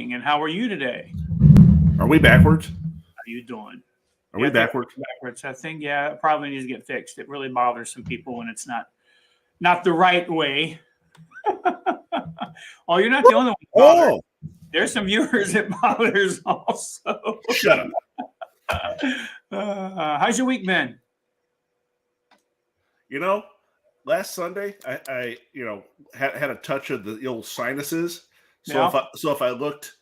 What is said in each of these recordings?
morning, and how are you today? Are we backwards? How you doing? Are we backwards? Backwards. I think it probably needs to get fixed. It really bothers some people when it's not the right way. Oh, you're not the only one bothered. Oh, There's some viewers it bothers also. shut up. How's your week been? Last Sunday I had a touch of the old sinuses. So Yeah. if I looked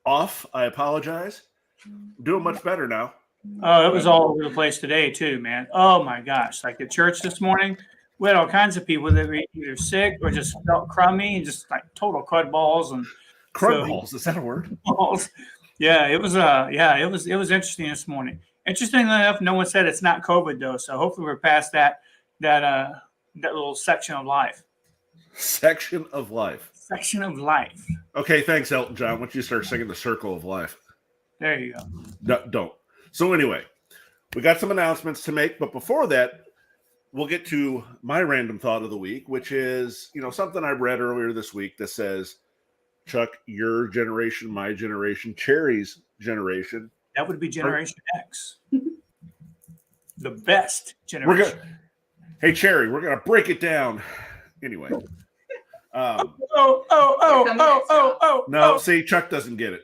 off, I apologize. I'm doing much better now. Oh, it was all over the place today too, man. Oh my gosh! Like at church this morning, we had all kinds of people that were either sick or just felt crummy and just like total crud balls and Crud balls, is that a word? balls. Yeah, it was. It was interesting this morning. Interestingly enough, no one said it's not COVID though, so hopefully we're past that little section of life. Section of life. Section of life. Okay, thanks, Elton John. Why don't you start singing the Circle of Life? There you go. No, don't. So anyway, we got some announcements to make, but before that, we'll get to my random thought of the week, which is, something I read earlier this week that says, Chuck, your generation, my generation, Cherry's generation. That would be Generation X. The best generation. Hey, Cherry, we're going to break it down. Anyway. No, see, Chuck doesn't get it.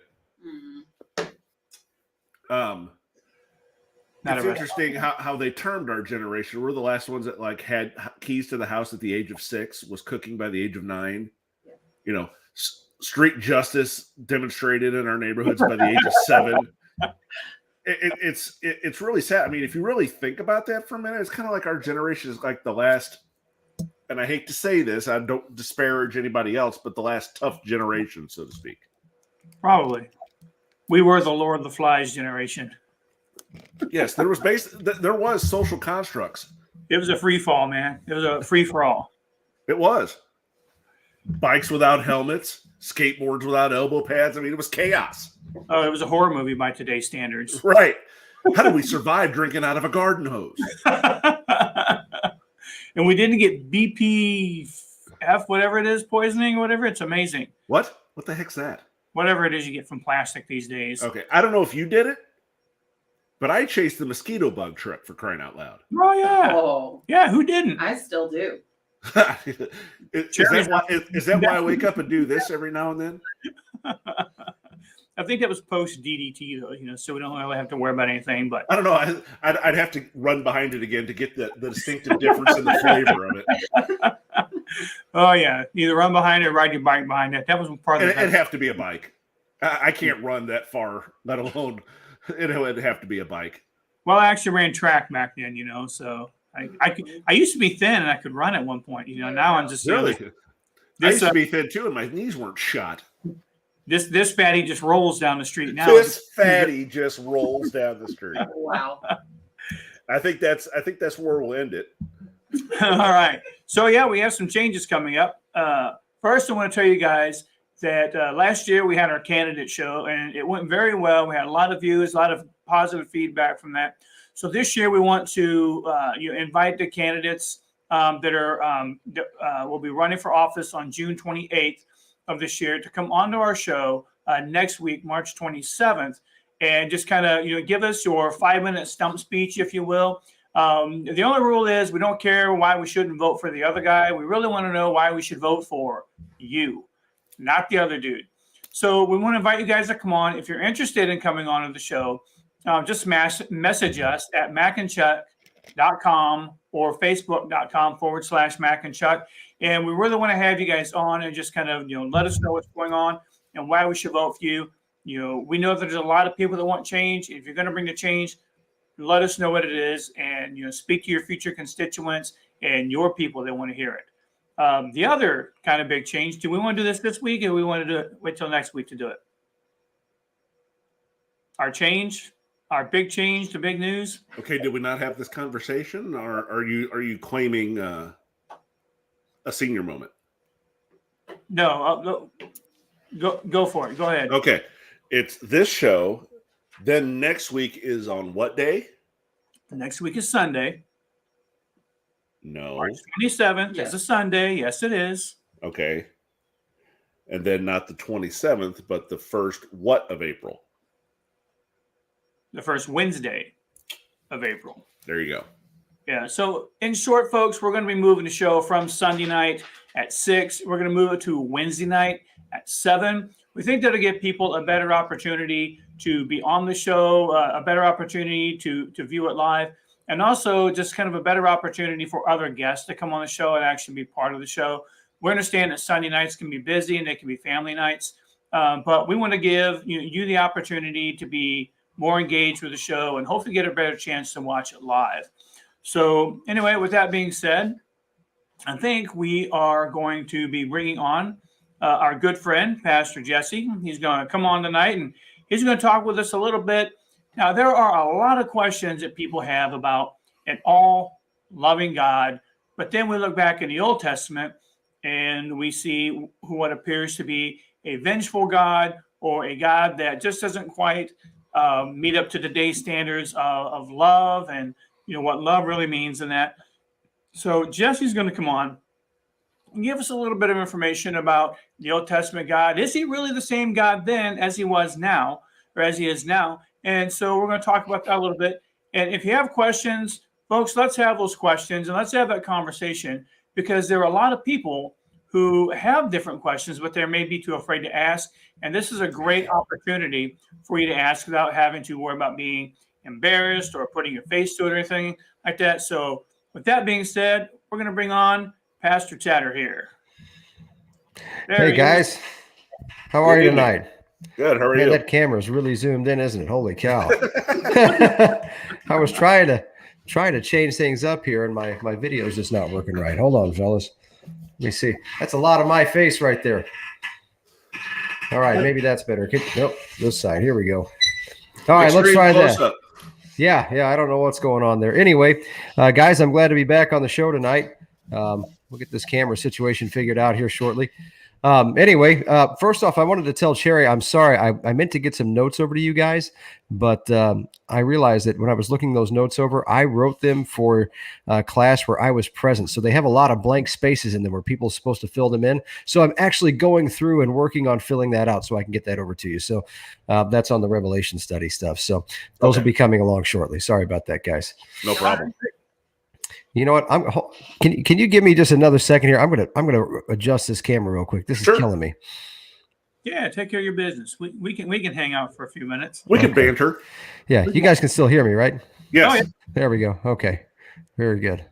It's interesting how they termed our generation. We're the last ones that had keys to the house at the age of 6, was cooking by the age of 9. Street justice demonstrated in our neighborhoods by the age of 7. It's really sad. I mean, if you really think about that for a minute, it's kind of like our generation is like the last, and I hate to say this, I don't disparage anybody else, but the last tough generation, so to speak. Probably. We were the Lord of the Flies generation. Yes, there was social constructs. It was a free fall, man. It was a free for all. It was. Bikes without helmets, skateboards without elbow pads. I mean, it was chaos. Oh, it was a horror movie by today's standards. Right. How did we survive drinking out of a garden hose? And we didn't get BPF, whatever it is, poisoning, whatever. It's amazing. What? What the heck's that? Whatever it is you get from plastic these days. Okay. I don't know if you did it, but I chased the mosquito bug truck, for crying out loud. Oh, yeah. Oh, Yeah, who didn't? I still do. Is that why I wake up and do this every now and then? I think that was post DDT though, so we don't really have to worry about anything. But I don't know. I'd have to run behind it again to get the distinctive difference in the flavor of it. Oh yeah, either run behind it or ride your bike behind it. That was part of it. It'd have to be a bike. I can't run that far, let alone it'd have to be a bike. Well, I actually ran track back then, so I used to be thin and I could run at one point. Now I'm just really. I used to be thin too, and my knees weren't shot. This fatty just rolls down the street now. This fatty just rolls down the street. Wow. I think that's where we'll end it. All right. So yeah, we have some changes coming up. First, I want to tell you guys that last year we had our candidate show and it went very well. We had a lot of views, a lot of positive feedback from that. So this year we want to invite the candidates that will be running for office on June 28th of this year to come onto our show next week, March 27th, and just kind of give us your 5-minute stump speech, if you will. The only rule is we don't care why we shouldn't vote for the other guy. We really want to know why we should vote for you, not the other dude. So we want to invite you guys to come on. If you're interested in coming on to the show, just message us at macandchuck.com or facebook.com/macandchuck. And we really want to have you guys on and just kind of, let us know what's going on and why we should vote for you. We know that there's a lot of people that want change. If you're going to bring the change, let us know what it is and, speak to your future constituents and your people that want to hear it. The other kind of big change, do we want to do this week or we want to wait till next week to do it? Our big change, the big news. Okay, did we not have this conversation, or are you claiming a senior moment? No, go for it. Go ahead. Okay, it's this show. Then next week is on what day? The next week is Sunday. No. March 27th is a Sunday. Yes, it is. Okay. and then not the 27th, but the first what of April? The first Wednesday of April. There you go. Yeah. So in short, folks, we're going to be moving the show from Sunday night at 6. We're going to move it to Wednesday night at 7. We think that'll give people a better opportunity to be on the show, a better opportunity to view it live, and also just kind of a better opportunity for other guests to come on the show and actually be part of the show. We understand that Sunday nights can be busy and they can be family nights, but we want to give you the opportunity to be more engaged with the show and hopefully get a better chance to watch it live. So anyway, with that being said, I think we are going to be bringing on our good friend, Pastor Jesse. He's going to come on tonight and he's going to talk with us a little bit. Now, there are a lot of questions that people have about an all-loving God, but then we look back in the Old Testament and we see what appears to be a vengeful God or a God that just doesn't quite meet up to today's standards of love and what love really means in that. So Jesse's going to come on and give us a little bit of information about the Old Testament God. Is he really the same God then as he was now, or as he is now? And so we're going to talk about that a little bit. And if you have questions, folks, let's have those questions and let's have that conversation, because there are a lot of people who have different questions, but they may be too afraid to ask. And this is a great opportunity for you to ask without having to worry about being embarrassed or putting your face to it or anything like that. So with that being said, we're going to bring on Pastor Chatter here. Hey guys, how are you tonight? Good. How are Man, you? that camera's really zoomed in, isn't it? Holy cow! I was trying to change things up here, and my video's just not working right. Hold on, fellas. Let me see. That's a lot of my face right there. All right, maybe that's better. Nope, this side. Here we go. All right, let's try that. Up. Yeah, I don't know what's going on there. Anyway, guys, I'm glad to be back on the show tonight. We'll get this camera situation figured out here shortly. Anyway, first off, I wanted to tell Cherry, I'm sorry. I meant to get some notes over to you guys, but I realized that when I was looking those notes over, I wrote them for class where I was present. So they have a lot of blank spaces in them where people are supposed to fill them in. So I'm actually going through and working on filling that out so I can get that over to you. So that's on the Revelation study stuff. So those will be coming along shortly. Sorry about that, guys. No problem. You know what? Can you give me just another second here? I'm gonna adjust this camera real quick. This is killing me. Yeah, take care of your business. We can hang out for a few minutes. We can banter. Yeah, you guys can still hear me, right? Yes. Oh, yeah. There we go. Okay, very good.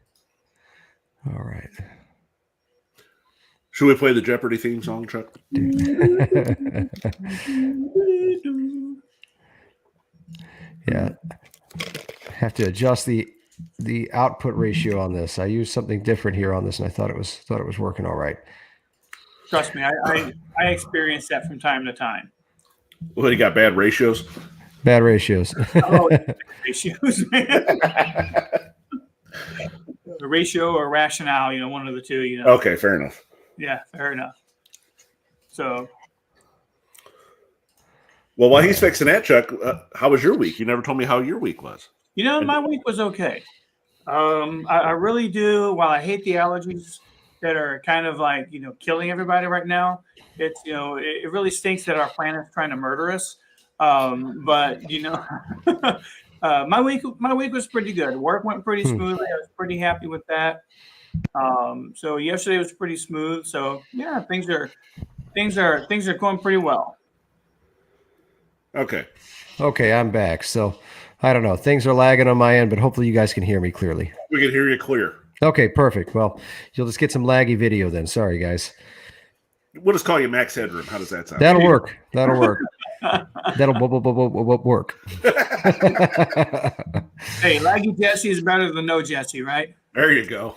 All right. Should we play the Jeopardy theme song, Chuck? Yeah, have to adjust the output ratio on this. I used something different here on this, and I thought it was working all right. Trust me, I experience that from time to time. Well, you got bad ratios. Bad ratios. Oh, ratios, man. A ratio or rationale, one of the two. Okay, fair enough. Yeah, fair enough. So. Well, while he's fixing that, Chuck, how was your week? You never told me how your week was. My week was okay. I really do. While I hate the allergies that are kind of like, killing everybody right now, it's, it really stinks that our planet's trying to murder us. But, my week was pretty good. Work went pretty smoothly. I was pretty happy with that. So yesterday was pretty smooth. So yeah, things are going pretty well. Okay. Okay, I'm back. So I don't know. Things are lagging on my end, but hopefully you guys can hear me clearly. We can hear you clear. Okay, perfect. Well, you'll just get some laggy video then. Sorry, guys. We'll just call you Max Headroom. How does that sound? That'll work. That'll work. That'll work. Hey, laggy Jesse is better than no Jesse, right? There you go.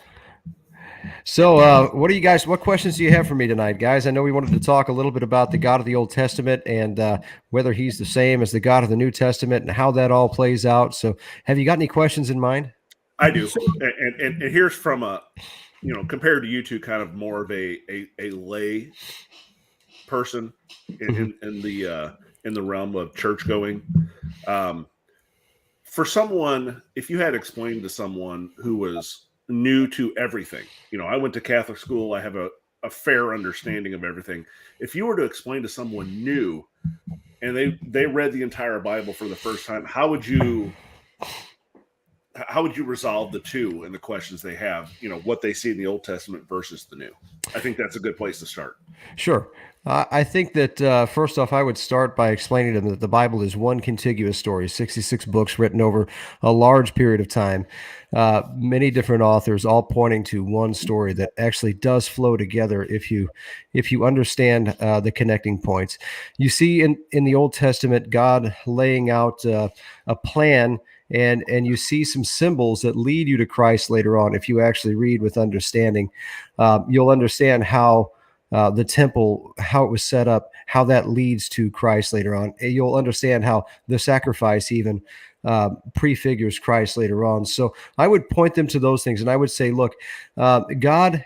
So what questions do you have for me tonight, guys? I know we wanted to talk a little bit about the God of the Old Testament and whether he's the same as the God of the New Testament and how that all plays out. So have you got any questions in mind? I do. And here's from compared to you two, kind of more of a lay person in the realm of church going. For someone, if you had explained to someone who was new to everything, I went to Catholic school. I have a a fair understanding of everything. If you were to explain to someone new and they read the entire Bible for the first time, how would you resolve the two and the questions they have, what they see in the Old Testament versus the New? I think that's a good place to start. Sure. I think that first off, I would start by explaining to them that the Bible is one contiguous story, 66 books written over a large period of time, many different authors, all pointing to one story that actually does flow together if you understand the connecting points. You see in the Old Testament God laying out a plan, and you see some symbols that lead you to Christ later on. If you actually read with understanding, you'll understand how the temple, how it was set up, how that leads to Christ later on. And you'll understand how the sacrifice even prefigures Christ later on. So I would point them to those things, and I would say, look, God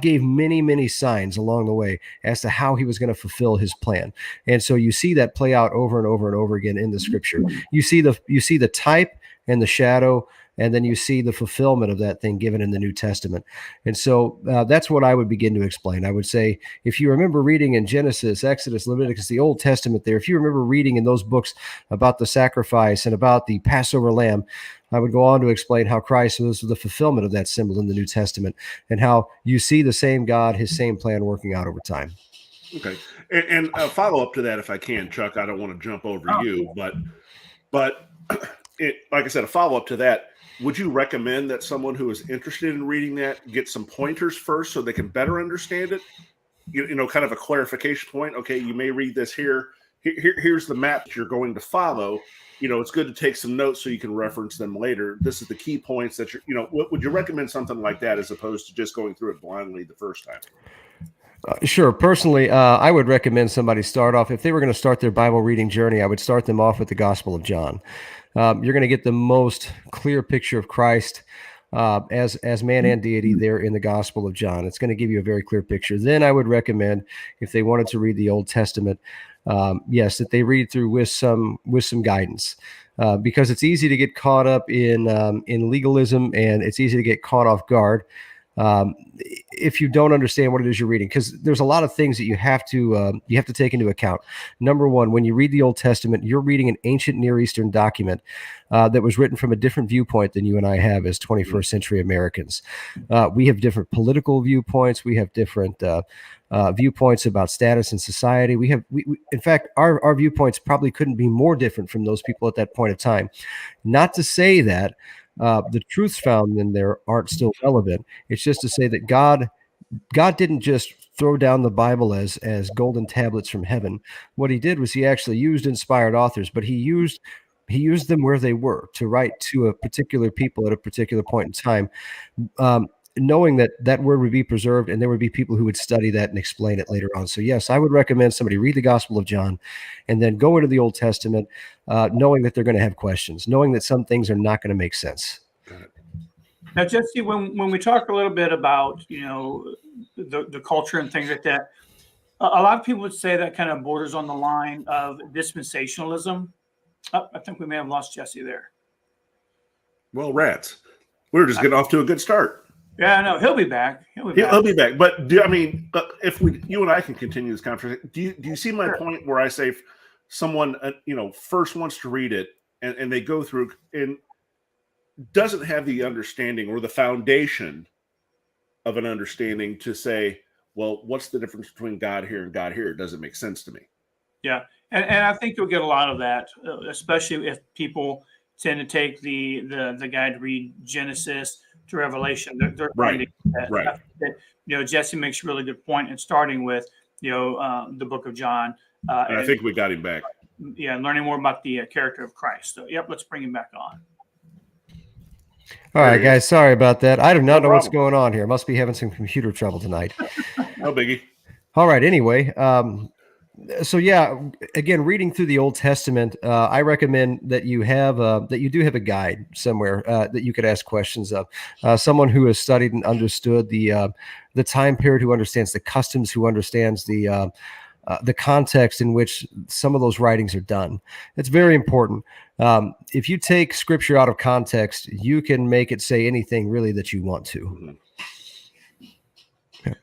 gave many, many signs along the way as to how he was going to fulfill his plan. And so you see that play out over and over and over again in the scripture. You see the type and the shadow, and then you see the fulfillment of that thing given in the New Testament. And so that's what I would begin to explain. I would say, if you remember reading in Genesis, Exodus, Leviticus, the Old Testament there, if you remember reading in those books about the sacrifice and about the Passover lamb, I would go on to explain how Christ was the fulfillment of that symbol in the New Testament, and how you see the same God, his same plan working out over time. Okay. And a follow up to that, if I can, Chuck, I don't want to jump over you, but like I said, a follow up to that. Would you recommend that someone who is interested in reading that get some pointers first so they can better understand it? Kind of a clarification point. Okay, you may read this here. Here's the map that you're going to follow. It's good to take some notes so you can reference them later. This is the key points that what would you recommend something like that as opposed to just going through it blindly the first time? Sure. Personally, I would recommend somebody start off, if they were going to start their Bible reading journey, I would start them off with the Gospel of John. You're going to get the most clear picture of Christ as man and deity there in the Gospel of John. It's going to give you a very clear picture. Then I would recommend, if they wanted to read the Old Testament, yes, that they read through with some guidance, because it's easy to get caught up in legalism, and it's easy to get caught off guard if you don't understand what it is you're reading, because there's a lot of things that you have to take into account. Number one, when you read the Old Testament, you're reading an ancient Near Eastern document that was written from a different viewpoint than you and I have as 21st century Americans. We have different political viewpoints. We have different viewpoints about status in society. We in fact, our viewpoints probably couldn't be more different from those people at that point of time. Not to say that the truths found in there aren't still relevant. It's just to say that God didn't just throw down the Bible as golden tablets from heaven. What he did was he actually used inspired authors, but he used them where they were to write to a particular people at a particular point in time, knowing that word would be preserved, and there would be people who would study that and explain it later on. So yes, I would recommend somebody read the Gospel of John and then go into the Old Testament, knowing that they're going to have questions, knowing that some things are not going to make sense. Now, Jesse, when we talk a little bit about, the culture and things like that, a lot of people would say that kind of borders on the line of dispensationalism. Oh, I think we may have lost Jesse there. Well, rats. We were just getting off to a good start. Yeah, no, he'll be back. He'll be back. But if you and I can continue this conversation, do you see my point where I say someone first wants to read it and they go through and doesn't have the understanding or the foundation of an understanding to say, well, what's the difference between God here and God here? It doesn't make sense to me. Yeah, and I think you'll get a lot of that, especially if people tend to take the guide to read Genesis to Revelation. They're right. Jesse makes a really good point in starting with the book of John. And I think we got him back. Yeah, learning more about the character of Christ. So, let's bring him back on. All right, guys. Sorry about that. I do not know what's going on here. Must be having some computer trouble tonight. No biggie. All right. Anyway, so yeah, again, reading through the Old Testament, I recommend that you do have a guide somewhere that you could ask questions of. Someone who has studied and understood the time period, who understands the customs, who understands the context in which some of those writings are done. It's very important. If you take scripture out of context, you can make it say anything really that you want to. Mm-hmm. Yeah.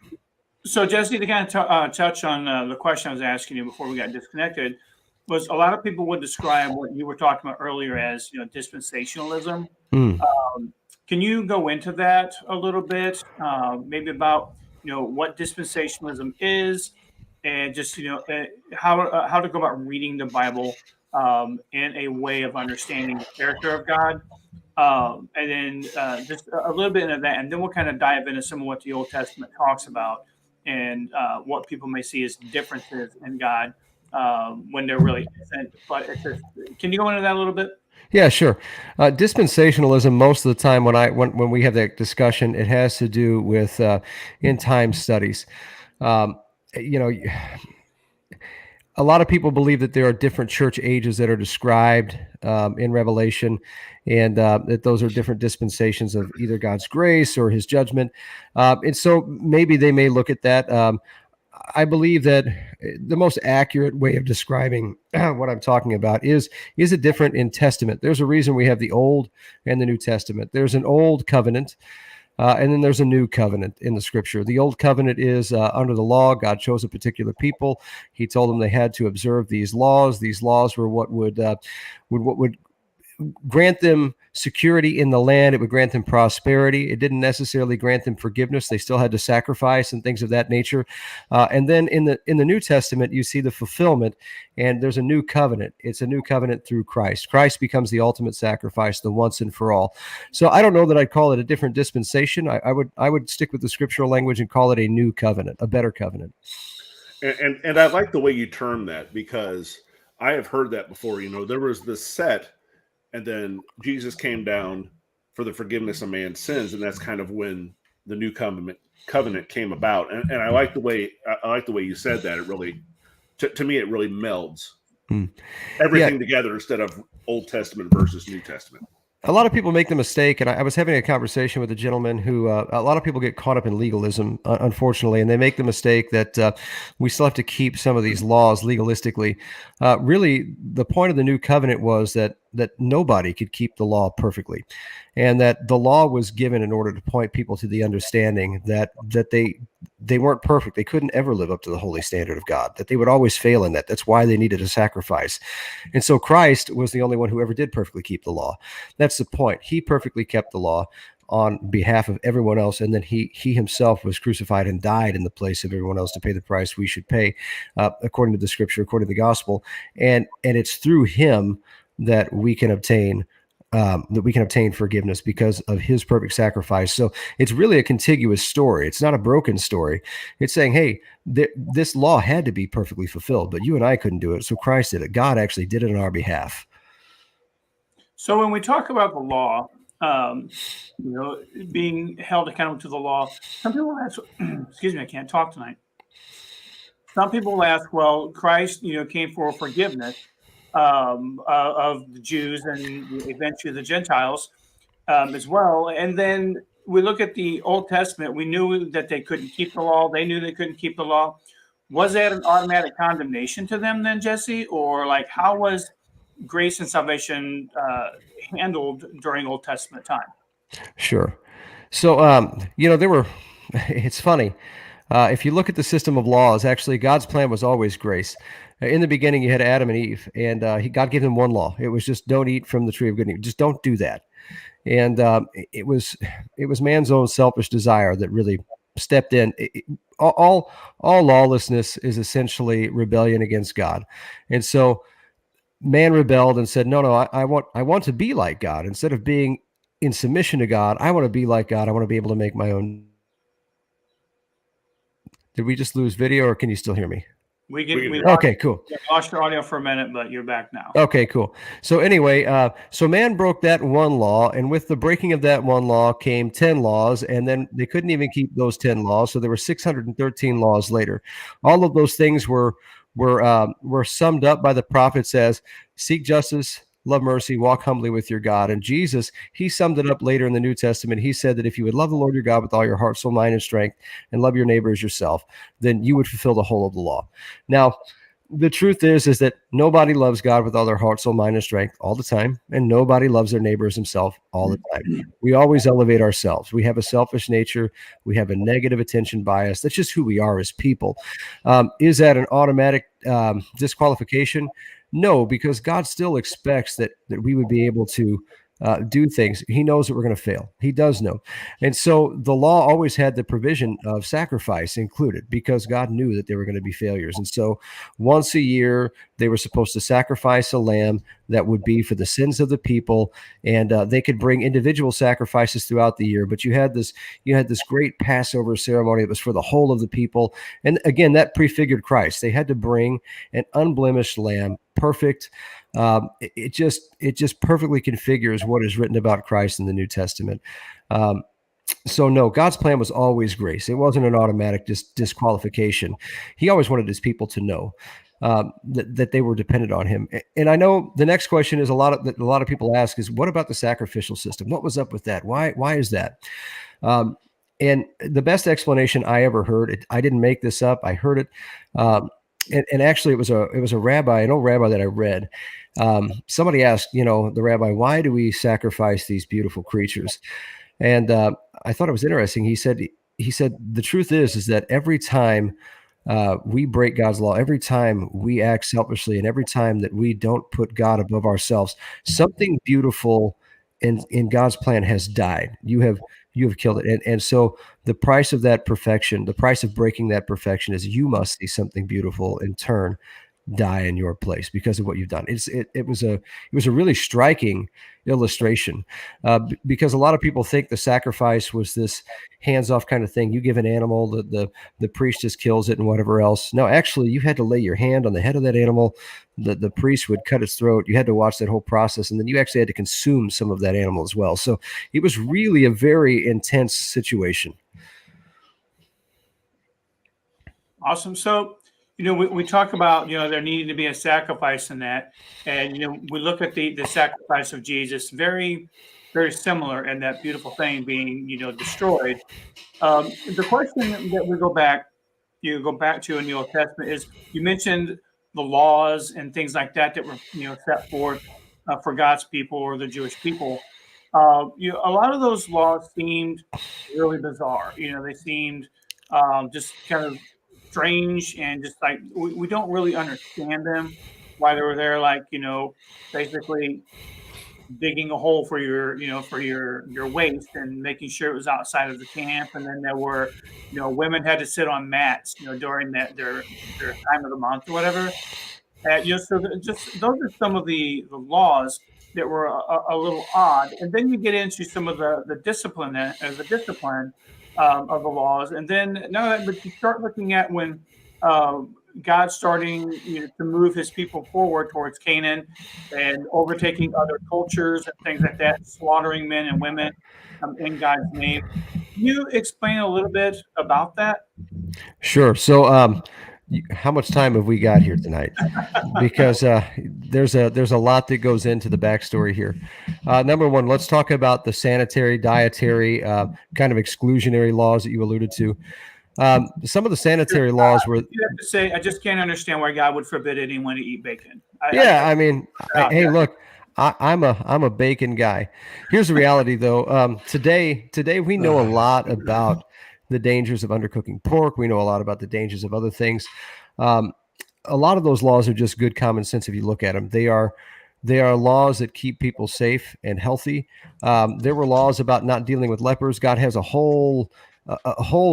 So, Jesse, to kind of touch on the question I was asking you before we got disconnected, was a lot of people would describe what you were talking about earlier as, dispensationalism. Hmm. Can you go into that a little bit? Maybe about what dispensationalism is, and just how to go about reading the Bible in a way of understanding the character of God. And then just a little bit into that, and then we'll kind of dive into some of what the Old Testament talks about and what people may see as differences in God when there really isn't. But can you go into that a little bit? Yeah, sure. Dispensationalism. Most of the time, when we have that discussion, it has to do with end time studies. Um, you know, a lot of people believe that there are different church ages that are described in Revelation, and that those are different dispensations of either God's grace or His judgment. And so maybe they may look at that. I believe that the most accurate way of describing what I'm talking about is it different in Testament. There's a reason we have the Old and the New Testament. There's an Old Covenant, and then there's a new covenant in the scripture. The old covenant is under the law. God chose a particular people. He told them they had to observe these laws. These laws were what would grant them security in the land. It would grant them prosperity. It didn't necessarily grant them forgiveness. They still had to sacrifice and things of that nature. And then in the New Testament, you see the fulfillment, and there's a new covenant. It's a new covenant through Christ. Christ becomes the ultimate sacrifice, the once and for all. So I don't know that I'd call it a different dispensation. I would stick with the scriptural language and call it a new covenant, a better covenant. And I like the way you term that, because I have heard that before. There was this set, and then Jesus came down for the forgiveness of man's sins, and that's kind of when the new covenant came about. And I like the way you said that. It really, to me, it really melds everything together instead of Old Testament versus New Testament. A lot of people make the mistake, and I was having a conversation with a gentleman who, a lot of people get caught up in legalism, unfortunately, and they make the mistake that we still have to keep some of these laws legalistically. Really, the point of the new covenant was that nobody could keep the law perfectly, and that the law was given in order to point people to the understanding that they weren't perfect. They couldn't ever live up to the holy standard of God, that they would always fail in that. That's why they needed a sacrifice. And so Christ was the only one who ever did perfectly keep the law. That's the point. He perfectly kept the law on behalf of everyone else, and then he himself was crucified and died in the place of everyone else to pay the price we should pay, according to the scripture, according to the gospel. And it's through him that we can obtain forgiveness because of his perfect sacrifice. So it's really a contiguous story. It's not a broken story. It's saying, hey, this law had to be perfectly fulfilled, but you and I couldn't do it. So Christ did it. God actually did it on our behalf. So when we talk about the law, being held accountable to the law, some people ask, excuse me, I can't talk tonight. Some people ask, well, Christ, came for forgiveness of the Jews and eventually the Gentiles as well. And then we look at the Old Testament. We knew that they couldn't keep the law. They knew they couldn't keep the law. Was that an automatic condemnation to them then, Jesse? Or how was grace and salvation handled during Old Testament time? Sure. So, it's funny. If you look at the system of laws, actually, God's plan was always grace. In the beginning, you had Adam and Eve, and God gave them one law. It was just don't eat from the tree of good and evil. Just don't do that. And it was man's own selfish desire that really stepped in. All lawlessness is essentially rebellion against God, and so man rebelled and said, "No, I want to be like God. Instead of being in submission to God, I want to be like God. I want to be able to make my own." Did we just lose video, or can you still hear me? Okay, cool. Lost your audio for a minute, but you're back now. Okay, cool. So anyway, so man broke that one law, and with the breaking of that one law came 10 laws, and then they couldn't even keep those 10 laws, so there were 613 laws later. All of those things were summed up by the prophets as seek justice, love mercy, walk humbly with your God. And Jesus, he summed it up later in the New Testament. He said that if you would love the Lord your God with all your heart, soul, mind, and strength, and love your neighbor as yourself, then you would fulfill the whole of the law. Now, The truth is that nobody loves God with all their heart, soul, mind, and strength all the time, and nobody loves their neighbor as himself all the time. We always elevate ourselves. We have a selfish nature. We have a negative attention bias. That's just who we are as people. Is that an automatic disqualification? No, because God still expects that we would be able to do things. He knows that we're going to fail. He does know. And so the law always had the provision of sacrifice included because God knew that they were going to be failures. And so once a year, they were supposed to sacrifice a lamb that would be for the sins of the people. And they could bring individual sacrifices throughout the year. But you had this great Passover ceremony that was for the whole of the people. And again, that prefigured Christ. They had to bring an unblemished lamb, perfect. It just perfectly configures what is written about Christ in the New Testament. So no, God's plan was always grace. It wasn't an automatic disqualification. He always wanted his people to know that they were dependent on him. And I know the next question is a lot of people ask is, what about the sacrificial system? What was up with that? Why is that? And the best explanation I ever heard, I didn't make this up. I heard it. And actually it was a rabbi, an old rabbi that I read. Somebody asked, the rabbi, why do we sacrifice these beautiful creatures? And I thought it was interesting. He said, the truth is that every time we break God's law, every time we act selfishly, and every time that we don't put God above ourselves, something beautiful in God's plan has died. You have killed it. And so the price of that perfection, the price of breaking that perfection is you must see something beautiful in turn die in your place because of what you've done. It was a really striking illustration because a lot of people think the sacrifice was this hands-off kind of thing. You give an animal, the priest just kills it and whatever else. No, actually, you had to lay your hand on the head of that animal. The priest would cut its throat. You had to watch that whole process, and then you actually had to consume some of that animal as well. So it was really a very intense situation. Awesome. So, we talk about, there needing to be a sacrifice in that. And, we look at the sacrifice of Jesus, very, very similar in that beautiful thing being, destroyed. The question that we go back to in the Old Testament is, you mentioned the laws and things like that were, set forth for God's people or the Jewish people. A lot of those laws seemed really bizarre. They seemed just kind of strange and just like we don't really understand them, why they were there, like basically digging a hole for your waist and making sure it was outside of the camp. And then there were women had to sit on mats during their time of the month or whatever. So just those are some of the laws that were a little odd. And then you get into some of the discipline of the laws. And then but you start looking at when God's starting to move his people forward towards Canaan and overtaking other cultures and things like that, slaughtering men and women in God's name. Can you explain a little bit about that? Sure. So how much time have we got here tonight? Because there's a lot that goes into the backstory here. Number one, let's talk about the sanitary, dietary, kind of exclusionary laws that you alluded to. Some of the sanitary laws were. You have to say, I just can't understand why God would forbid anyone to eat bacon. Hey, look, I'm a bacon guy. Here's the reality, though. Today we know a lot about the dangers of undercooking pork. We know a lot about the dangers of other things. A lot of those laws are just good common sense if you look at them. They are laws that keep people safe and healthy. There were laws about not dealing with lepers. God has a whole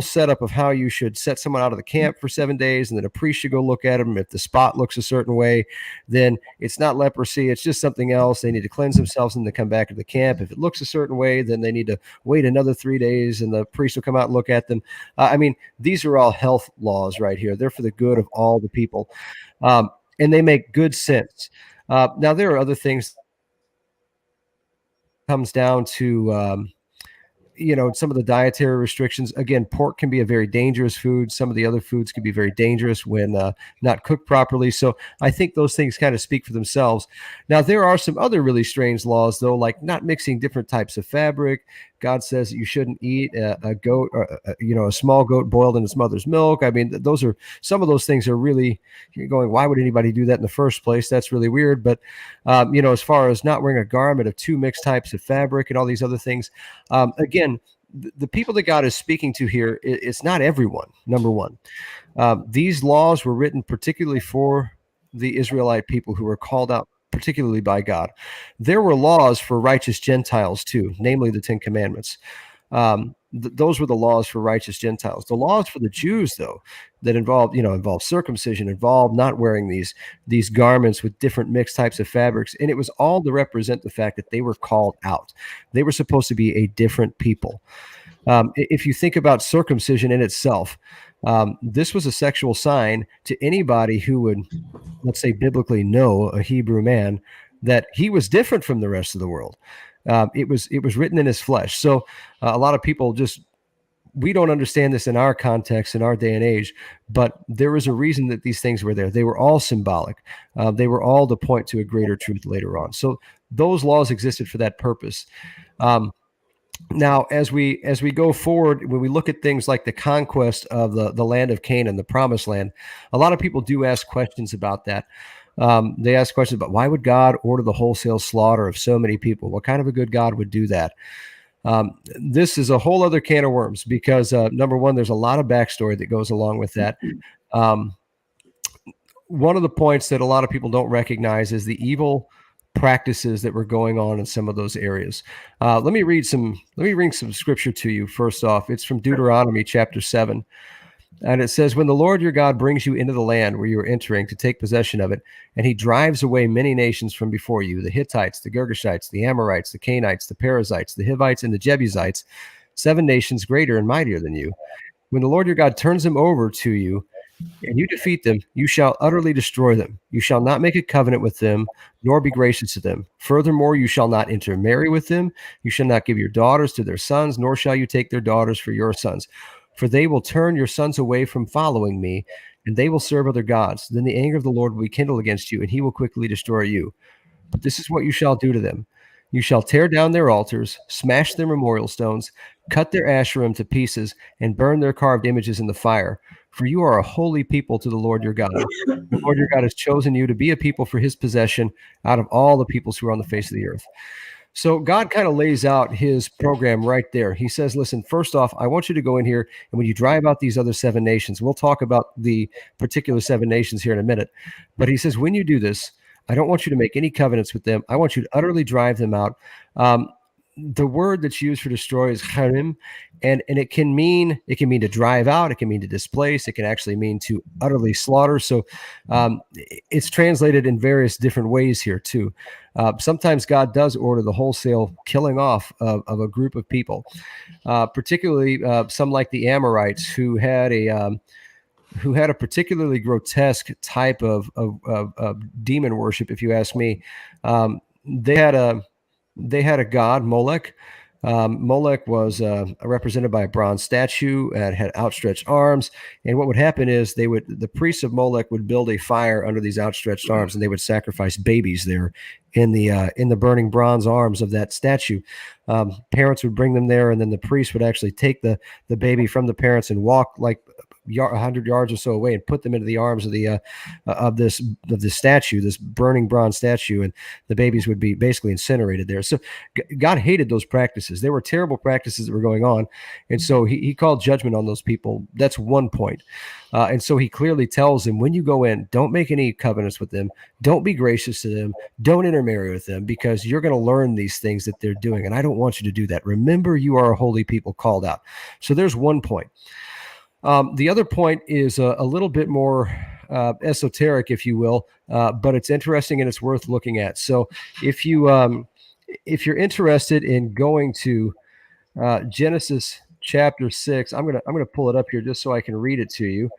setup of how you should set someone out of the camp for 7 days, and then a priest should go look at them. If the spot looks a certain way, then it's not leprosy, it's just something else. They need to cleanse themselves and then come back to the camp. If it looks a certain way, then they need to wait another 3 days and the priest will come out and look at them. These are all health laws right here. They're for the good of all the people, and they make good sense. Now there are other things. Comes down to some of the dietary restrictions. Again, pork can be a very dangerous food. Some of the other foods can be very dangerous when not cooked properly. So I think those things kind of speak for themselves. Now, there are some other really strange laws, though, like not mixing different types of fabric, God says that you shouldn't eat a goat, or a small goat boiled in its mother's milk. I mean, those are some of those things are really, you're going, why would anybody do that in the first place? That's really weird. But as far as not wearing a garment of two mixed types of fabric and all these other things, again, the people that God is speaking to here, it's not everyone. Number one, these laws were written particularly for the Israelite people who were called out particularly by God. There were laws for righteous Gentiles too, namely the Ten Commandments. Those were the laws for righteous Gentiles. The laws for the Jews, though, that involved circumcision, involved not wearing these garments with different mixed types of fabrics, and it was all to represent the fact that they were called out. They were supposed to be a different people. If you think about circumcision in itself, this was a sexual sign to anybody who would, let's say, biblically know a Hebrew man, that he was different from the rest of the world. It was written in his flesh. So a lot of people we don't understand this in our context, in our day and age, but there is a reason that these things were there. They were all symbolic. They were all to point to a greater truth later on. So those laws existed for that purpose. Now, as we go forward, when we look at things like the conquest of the land of Canaan, the promised land, a lot of people do ask questions about that. They ask questions about, why would God order the wholesale slaughter of so many people? What kind of a good God would do that? This is a whole other can of worms, because number one, there's a lot of backstory that goes along with that. One of the points that a lot of people don't recognize is the evil practices that were going on in some of those areas. Let me read some scripture to you. First off, it's from Deuteronomy chapter 7. And it says, when the Lord your God brings you into the land where you are entering to take possession of it, and he drives away many nations from before you, the Hittites, the Girgashites, the Amorites, the Canaanites, the Perizzites, the Hivites, and the Jebusites, 7 nations greater and mightier than you. When the Lord your God turns them over to you, and you defeat them, you shall utterly destroy them. You shall not make a covenant with them, nor be gracious to them. Furthermore, you shall not intermarry with them. You shall not give your daughters to their sons, nor shall you take their daughters for your sons. For they will turn your sons away from following me, and they will serve other gods. Then the anger of the Lord will be kindled against you, and he will quickly destroy you. But this is what you shall do to them. You shall tear down their altars, smash their memorial stones, cut their Asherim to pieces, and burn their carved images in the fire. For you are a holy people to the Lord your God. The Lord your God has chosen you to be a people for his possession out of all the peoples who are on the face of the earth. So God kind of lays out his program right there. He says, listen, first off, I want you to go in here, and when you drive out these other 7 nations, we'll talk about the particular 7 nations here in a minute. But he says, when you do this, I don't want you to make any covenants with them. I want you to utterly drive them out. The word that's used for destroy is harim, and it can mean to drive out, it can mean to displace, it can actually mean to utterly slaughter. So it's translated in various different ways here too. Sometimes God does order the wholesale killing off of a group of people, particularly some like the Amorites, who had a particularly grotesque type of demon worship, if you ask me. They had a god, Molech. Molech was represented by a bronze statue and had outstretched arms. And what would happen is the priests of Molech would build a fire under these outstretched arms, and they would sacrifice babies there in the burning bronze arms of that statue. Parents would bring them there, and then the priest would actually take the baby from the parents and walk like 100 yards or so away and put them into the arms of this statue, this burning bronze statue, and the babies would be basically incinerated there. So God hated those practices. There were terrible practices that were going on, and so he called judgment on those people. That's one point. And so he clearly tells them, when you go in, don't make any covenants with them, don't be gracious to them, don't intermarry with them, because you're going to learn these things that they're doing, and I don't want you to do that. Remember, you are a holy people called out. So there's one point. The other point is a little bit more esoteric, if you will, but it's interesting and it's worth looking at. So if you're interested in going to Genesis chapter 6, I'm gonna pull it up here just so I can read it to you.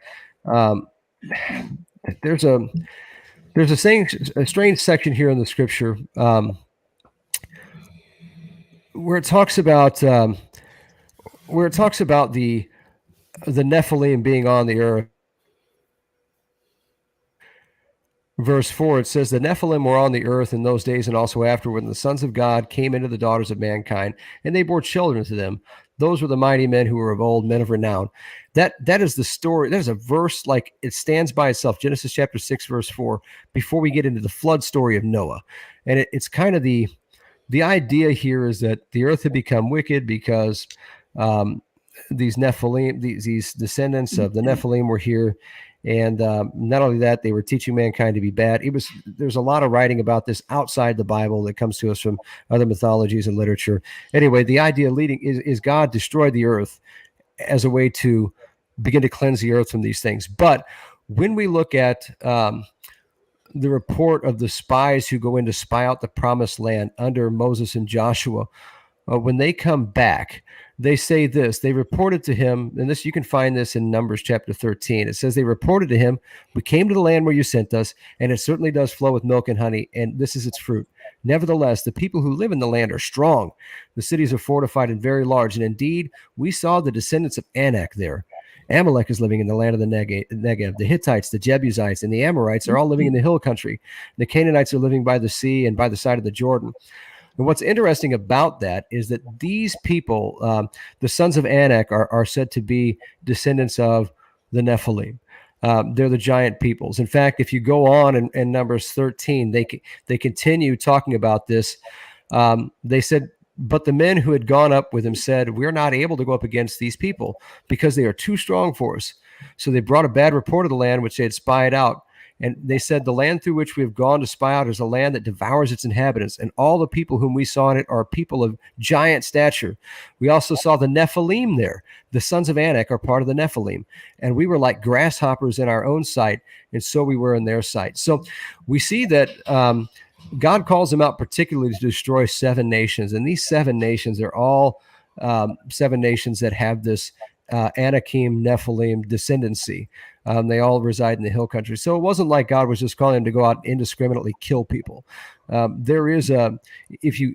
There's a strange section here in the scripture where it talks about the Nephilim being on the earth. verse 4, it says, the Nephilim were on the earth in those days and also afterward, when the sons of God came into the daughters of mankind, and they bore children to them. Those were the mighty men who were of old, men of renown. That is the story. There's a verse, like, it stands by itself, Genesis chapter 6, verse 4, before we get into the flood story of Noah. And it's kind of the idea here is that the earth had become wicked because these Nephilim, these descendants of the Nephilim were here. And not only that, they were teaching mankind to be bad. There's a lot of writing about this outside the Bible that comes to us from other mythologies and literature. Anyway, the idea leading is God destroyed the earth as a way to begin to cleanse the earth from these things. But when we look at the report of the spies who go in to spy out the promised land under Moses and Joshua, when they come back, they say this. They reported to him, and this, you can find this in Numbers chapter 13. It says they reported to him, we came to the land where you sent us, and it certainly does flow with milk and honey, and this is its fruit. Nevertheless, the people who live in the land are strong. The cities are fortified and very large, and indeed, we saw the descendants of Anak there. Amalek is living in the land of the Negev. The Hittites, the Jebusites, and the Amorites are all living in the hill country. The Canaanites are living by the sea and by the side of the Jordan. And what's interesting about that is that these people, the sons of Anak, are said to be descendants of the Nephilim. They're the giant peoples. In fact, if you go on in Numbers 13, they continue talking about this. They said, but the men who had gone up with him said, we're not able to go up against these people because they are too strong for us. So they brought a bad report of the land which they had spied out. And they said, the land through which we have gone to spy out is a land that devours its inhabitants. And all the people whom we saw in it are people of giant stature. We also saw the Nephilim there. The sons of Anak are part of the Nephilim. And we were like grasshoppers in our own sight. And so we were in their sight. So we see that God calls them out particularly to destroy 7 nations. And these 7 nations are all 7 nations that have this Anakim Nephilim descendancy. They all reside in the hill country. So it wasn't like God was just calling them to go out and indiscriminately kill people. There is if you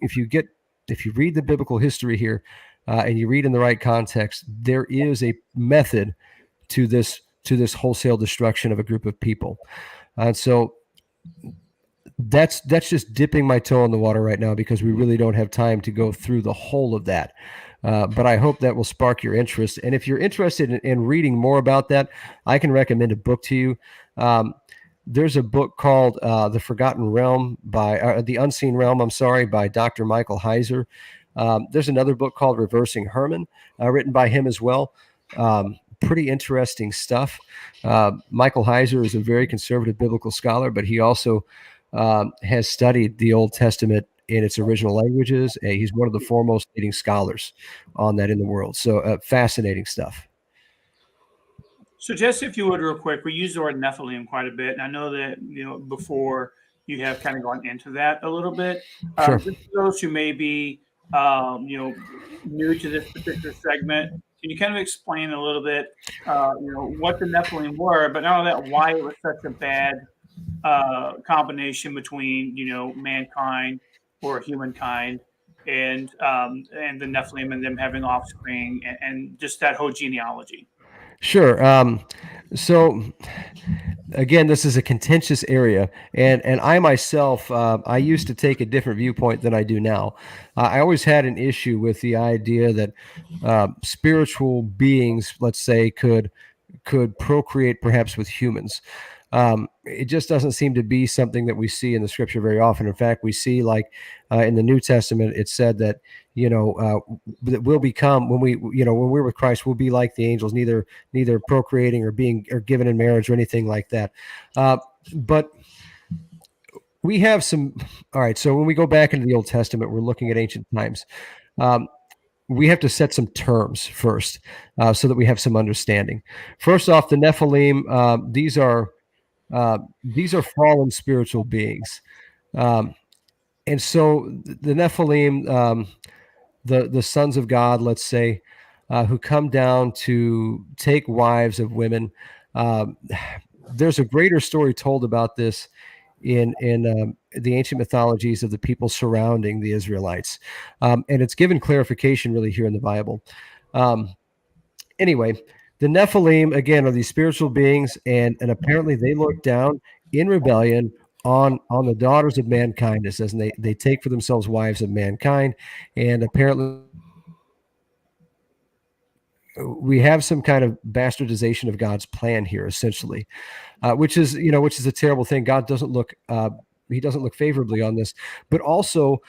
read the biblical history here and you read in the right context, there is a method to this wholesale destruction of a group of people. And so that's just dipping my toe in the water right now because we really don't have time to go through the whole of that. But I hope that will spark your interest. And if you're interested in reading more about that, I can recommend a book to you. There's a book called The Forgotten Realm The Unseen Realm, by Dr. Michael Heiser. There's another book called Reversing Herman, written by him as well. Pretty interesting stuff. Michael Heiser is a very conservative biblical scholar, but he also has studied the Old Testament in its original languages. He's one of the foremost leading scholars on that in the world. So fascinating stuff. So Jesse, if you would real quick, we use the word Nephilim quite a bit. And I know that, before you have kind of gone into that a little bit. Sure. Just for those who may be, new to this particular segment, can you kind of explain a little bit, what the Nephilim were, but not only that, why it was such a bad combination between, mankind or humankind and the Nephilim and them having offspring and just that whole genealogy? Sure. So again, this is a contentious area, and I myself, I used to take a different viewpoint than I do now. I always had an issue with the idea that spiritual beings, let's say, could procreate perhaps with humans. It just doesn't seem to be something that we see in the scripture very often. In fact, we see in the New Testament, it said that, that we'll become, when we're with Christ, we'll be like the angels, neither procreating or given in marriage or anything like that. But we have some, all right. So when we go back into the Old Testament, we're looking at ancient times. We have to set some terms first so that we have some understanding. First off, the Nephilim, these are fallen spiritual beings. And so the Nephilim, the sons of God, let's say, who come down to take wives of women. There's a greater story told about this in the ancient mythologies of the people surrounding the Israelites. And it's given clarification really here in the Bible. Anyway, the Nephilim, again, are these spiritual beings, and apparently they look down in rebellion on the daughters of mankind. It says, and they take for themselves wives of mankind, and apparently we have some kind of bastardization of God's plan here, essentially, which is a terrible thing. God doesn't look he doesn't look favorably on this. But also,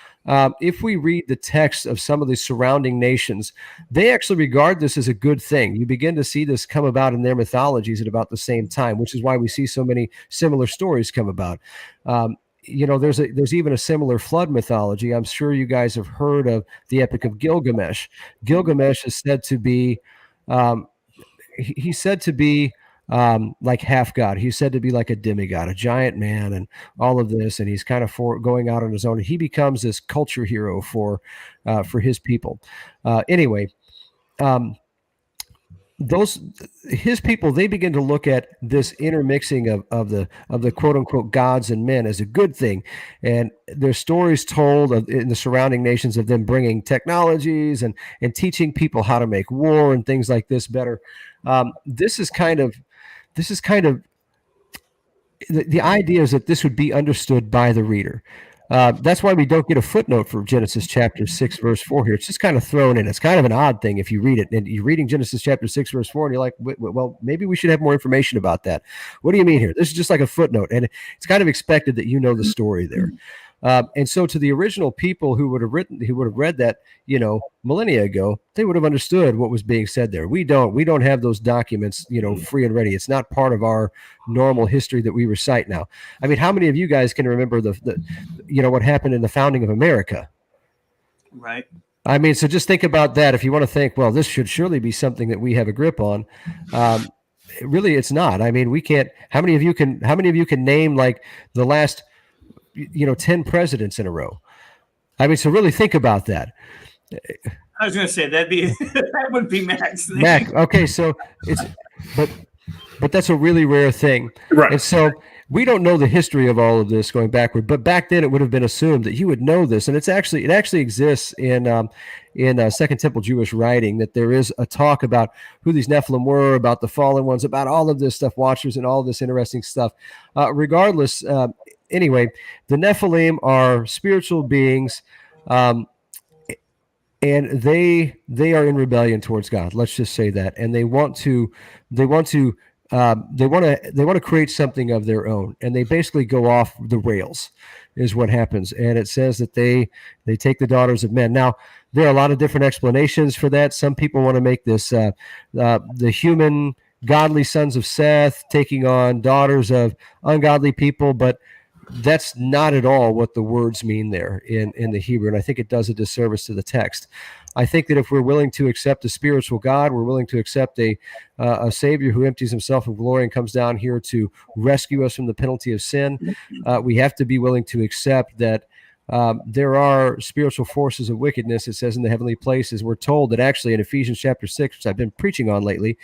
if we read the text of some of the surrounding nations, they actually regard this as a good thing. You begin to see this come about in their mythologies at about the same time, which is why we see so many similar stories come about. There's even a similar flood mythology. I'm sure you guys have heard of the Epic of Gilgamesh. Gilgamesh is said to be he's said to be like half god. He's said to be like a demigod, a giant man, and all of this. And he's kind of going out on his own. And he becomes this culture hero for his people. Anyway, his people, they begin to look at this intermixing of the quote unquote gods and men as a good thing. And there's stories told in the surrounding nations of them bringing technologies and teaching people how to make war and things like this better. This is kind of the idea is that this would be understood by the reader. That's why we don't get a footnote for Genesis chapter 6, verse 4 here. It's just kind of thrown in. It's kind of an odd thing if you read it and you're reading Genesis chapter 6, verse 4, and you're like, well, maybe we should have more information about that. What do you mean here? This is just like a footnote. And it's kind of expected that you know the story there. And so to the original people who would have read that, millennia ago, they would have understood what was being said there. We don't have those documents, free and ready. It's not part of our normal history that we recite now. I mean, how many of you guys can remember what happened in the founding of America? Right. I mean, so just think about that. If you want to think, well, this should surely be something that we have a grip on. Really, it's not. I mean, we can't. How many of you can name like the last 10 presidents in a row? I mean, so really think about that. I was going to say that would be Max. Mac. Okay. So but that's a really rare thing. Right. And so we don't know the history of all of this going backward, but back then it would have been assumed that you would know this. And it actually exists in Second Temple Jewish writing, that there is a talk about who these Nephilim were, about the fallen ones, about all of this stuff, watchers and all of this interesting stuff. Regardless, anyway, the Nephilim are spiritual beings, and they are in rebellion towards God. Let's just say that, and they want to create something of their own, and they basically go off the rails, is what happens. And it says that they take the daughters of men. Now, there are a lot of different explanations for that. Some people want to make this the human godly sons of Seth taking on daughters of ungodly people, but that's not at all what the words mean there in the Hebrew. And I think it does a disservice to the text. I think that if we're willing to accept a spiritual God, we're willing to accept a Savior who empties himself of glory and comes down here to rescue us from the penalty of sin, we have to be willing to accept that there are spiritual forces of wickedness. It says in the heavenly places. We're told that actually in Ephesians chapter 6, which I've been preaching on lately,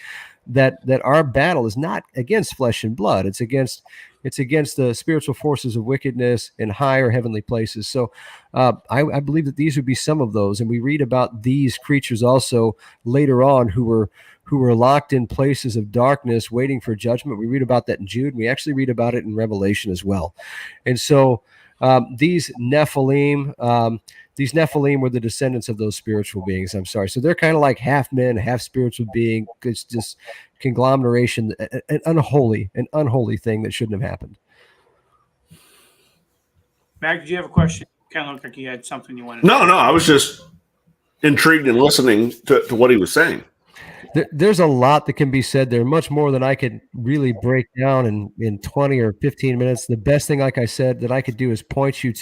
that our battle is not against flesh and blood. It's against the spiritual forces of wickedness in higher heavenly places. So I believe that these would be some of those. And we read about these creatures also later on who were locked in places of darkness waiting for judgment. We read about that in Jude. And we actually read about it in Revelation as well. And so these Nephilim were the descendants of those spiritual beings. I'm sorry. So they're kind of like half men, half spiritual being. It's just conglomeration, an unholy thing that shouldn't have happened. Mac, did you have a question? Kind of looked like you had something you wanted to No, I was just intrigued and listening to what he was saying. There's a lot that can be said there, much more than I could really break down in 20 or 15 minutes. The best thing, like I said, that I could do is point you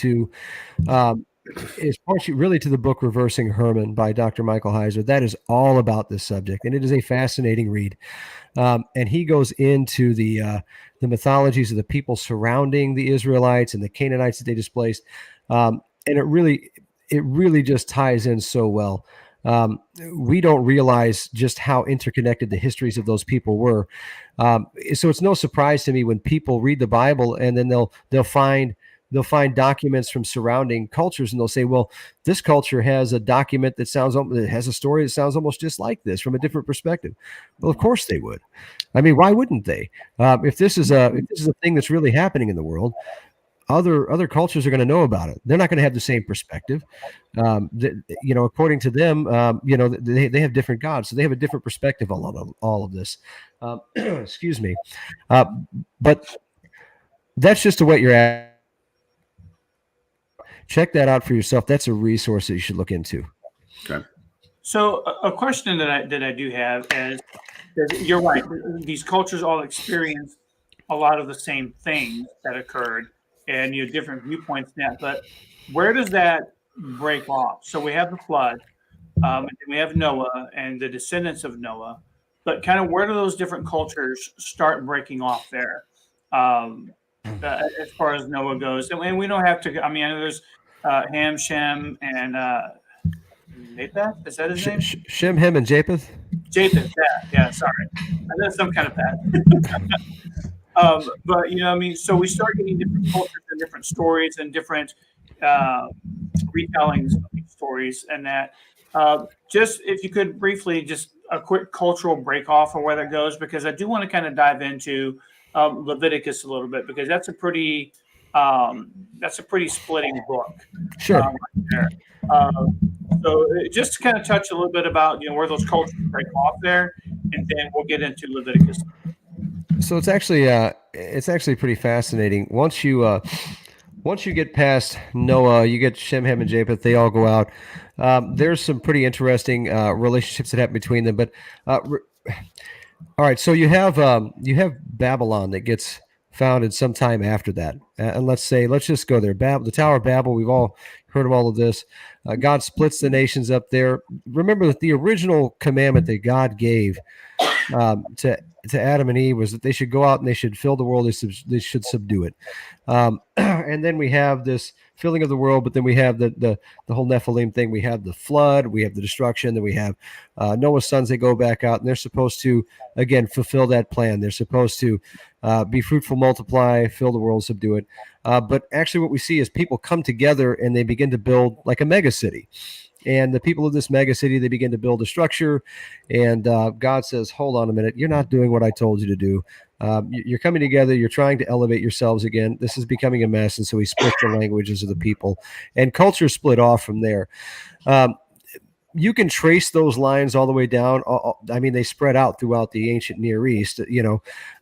really to the book Reversing Herman by Dr. Michael Heiser. That is all about this subject, and it is a fascinating read. And he goes into the mythologies of the people surrounding the Israelites and the Canaanites that they displaced, and it really just ties in so well. We don't realize just how interconnected the histories of those people were. So it's no surprise to me when people read the Bible and then they'll find they'll find documents from surrounding cultures, and they'll say, well, this culture has a document that has a story that sounds almost just like this from a different perspective. Well, of course they would. I mean, why wouldn't they? If this is a thing that's really happening in the world, other cultures are going to know about it. They're not going to have the same perspective. According to them, they have different gods, so they have a different perspective on all of this. Excuse me, but that's just to whet your ass. Check that out for yourself. That's a resource that you should look into. Okay. So a question that I do have is you're right. These cultures all experience a lot of the same things that occurred, and different viewpoints in that. But where does that break off? So we have the flood, and then we have Noah and the descendants of Noah. But kind of where do those different cultures start breaking off there, as far as Noah goes? And we don't have to. I mean, I know there's Ham, Shem, and Japheth. Is that his name? Shem, Ham, and Japheth. Japheth. Yeah. Sorry, that's some kind of pet. But I mean, so we start getting different cultures and different stories and different retellings of these stories, and that. Just if you could briefly, just a quick cultural break off of where that goes, because I do want to kind of dive into Leviticus a little bit, because that's a pretty splitting book. Sure. Right there. So just to kind of touch a little bit about where those cultures break off there, and then we'll get into Leviticus. So it's actually pretty fascinating. Once you get past Noah, you get Shem, Ham, and Japheth. They all go out. There's some pretty interesting relationships that happen between them. But all right, so you have Babylon that gets founded sometime after that, and let's just go there. The Tower of Babel. We've all heard of all of this. God splits the nations up there. Remember that the original commandment that God gave to Adam and Eve was that they should go out and they should fill the world. They should subdue it. And then we have this filling of the world, but then we have the whole Nephilim thing. We have the flood, we have the destruction, then we have Noah's sons. They go back out and they're supposed to, again, fulfill that plan. They're supposed to be fruitful, multiply, fill the world, subdue it. But actually what we see is people come together and they begin to build like a mega city. And the people of this mega city, they begin to build a structure. And God says, hold on a minute. You're not doing what I told you to do. You're coming together. You're trying to elevate yourselves again. This is becoming a mess. And so he split the languages of the people. And culture split off from there. You can trace those lines all the way down. I mean, they spread out throughout the ancient Near East.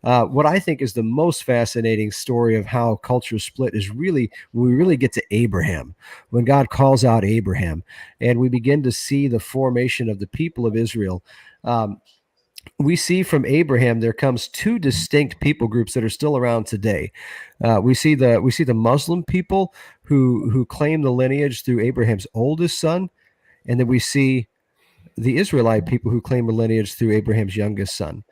What I think is the most fascinating story of how culture split is really when we really get to Abraham, when God calls out Abraham, and we begin to see the formation of the people of Israel. We see from Abraham there comes two distinct people groups that are still around today. We see the Muslim people who claim the lineage through Abraham's oldest son. And then we see the Israelite people who claim a lineage through Abraham's youngest son,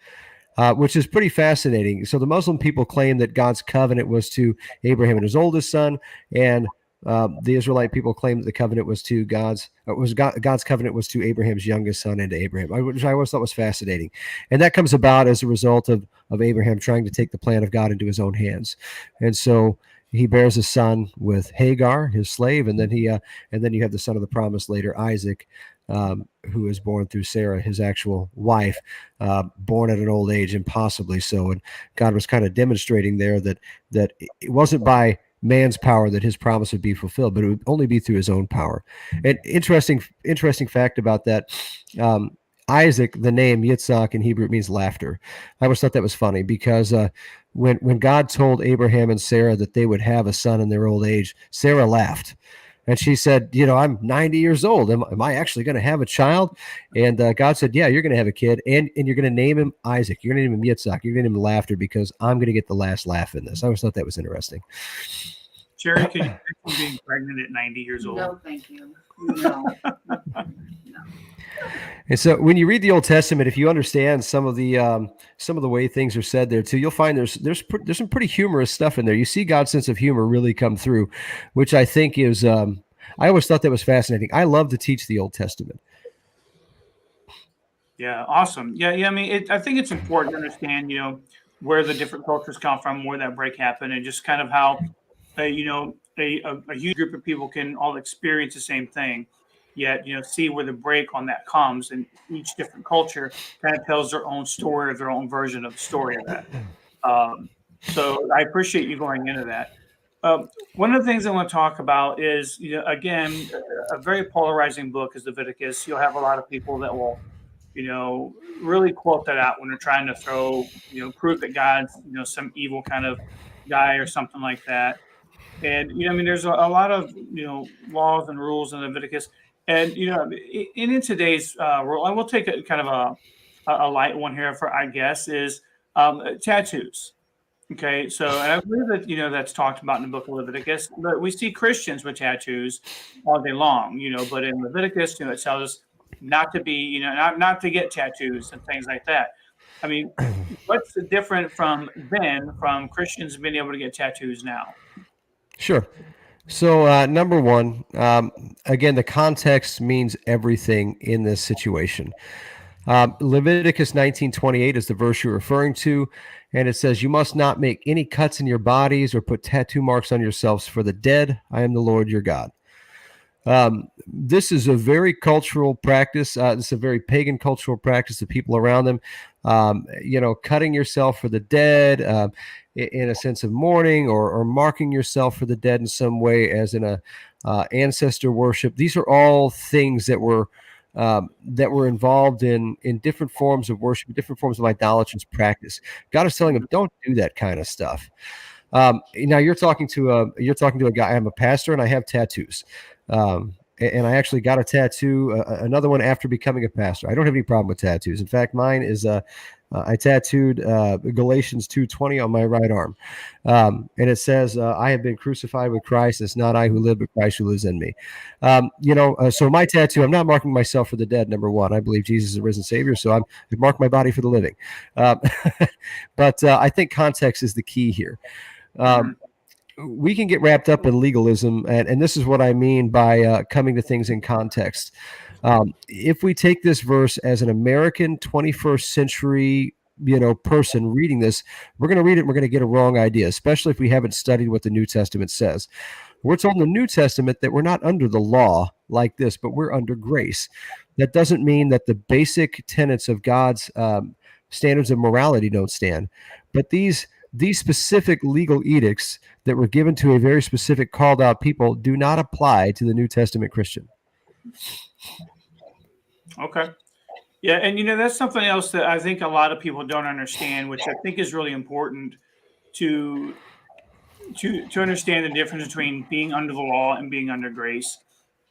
which is pretty fascinating. So the Muslim people claim that God's covenant was to Abraham and his oldest son, and the Israelite people claim that the covenant was to God's covenant was to Abraham's youngest son and to Abraham, which I always thought was fascinating. And that comes about as a result of Abraham trying to take the plan of God into his own hands. And so he bears a son with Hagar, his slave, and then you have the son of the promise later, Isaac, who is born through Sarah, his actual wife, born at an old age, impossibly so. And God was kind of demonstrating there that it wasn't by man's power that his promise would be fulfilled, but it would only be through his own power. And interesting fact about that. Isaac, the name Yitzhak in Hebrew, it means laughter. I always thought that was funny because when God told Abraham and Sarah that they would have a son in their old age, Sarah laughed. And she said, I'm 90 years old. Am I actually going to have a child? And God said, yeah, you're going to have a kid, and you're going to name him Isaac. You're going to name him Yitzhak. You're going to name him Laughter because I'm going to get the last laugh in this. I always thought that was interesting. Sherry, can you imagine being pregnant at 90 years old? No, thank you. No. And so when you read the Old Testament, if you understand some of the way things are said there too, you'll find there's some pretty humorous stuff in there. You see God's sense of humor really come through, which I think is I always thought that was fascinating. I love to teach the Old Testament. Yeah, awesome. Yeah. I mean, I think it's important to understand, where the different cultures come from, where that break happened, and just kind of how, a huge group of people can all experience the same thing, yet see where the break on that comes, and each different culture kind of tells their own story or their own version of the story of that. So I appreciate you going into that. One of the things I want to talk about is, again, a very polarizing book is Leviticus. You'll have a lot of people that will, really quote that out when they're trying to throw, prove that God's, some evil kind of guy or something like that. And, there's a lot of, laws and rules in Leviticus. And, in today's world, I will take a kind of a light one here for, I guess, is tattoos. Okay, so and I believe that that's talked about in the book of Leviticus, but we see Christians with tattoos all day long, but in Leviticus, it tells us not to be, not to get tattoos and things like that. I mean, what's the different from Christians being able to get tattoos now? Sure. So number one, again, the context means everything in this situation. Leviticus 19:28 is the verse you're referring to, and it says, "You must not make any cuts in your bodies or put tattoo marks on yourselves for the dead. I am the Lord your God." This is a very cultural practice. This is a very pagan cultural practice. The people around them, cutting yourself for the dead in a sense of mourning, or marking yourself for the dead in some way, as in a ancestor worship. These are all things that were involved in different forms of worship, different forms of idolatrous practice. God is telling them, don't do that kind of stuff. Now you're talking to a guy. I'm a pastor and I have tattoos. And I actually got a tattoo, another one after becoming a pastor. I don't have any problem with tattoos. In fact, mine is I tattooed Galatians 2:20 on my right arm. And it says, I have been crucified with Christ. It's not I who live, but Christ who lives in me. So my tattoo, I'm not marking myself for the dead, number one. I believe Jesus is a risen Savior, so I mark my body for the living. But I think context is the key here. We can get wrapped up in legalism, and this is what I mean by coming to things in context. If we take this verse as an American 21st century, person reading this, we're going to read it and we're going to get a wrong idea, especially if we haven't studied what the New Testament says. We're told in the New Testament that we're not under the law like this, but we're under grace. That doesn't mean that the basic tenets of God's standards of morality don't stand, but these specific legal edicts that were given to a very specific called out people do not apply to the New Testament Christian. Okay. Yeah. And, that's something else that I think a lot of people don't understand, which I think is really important to understand the difference between being under the law and being under grace.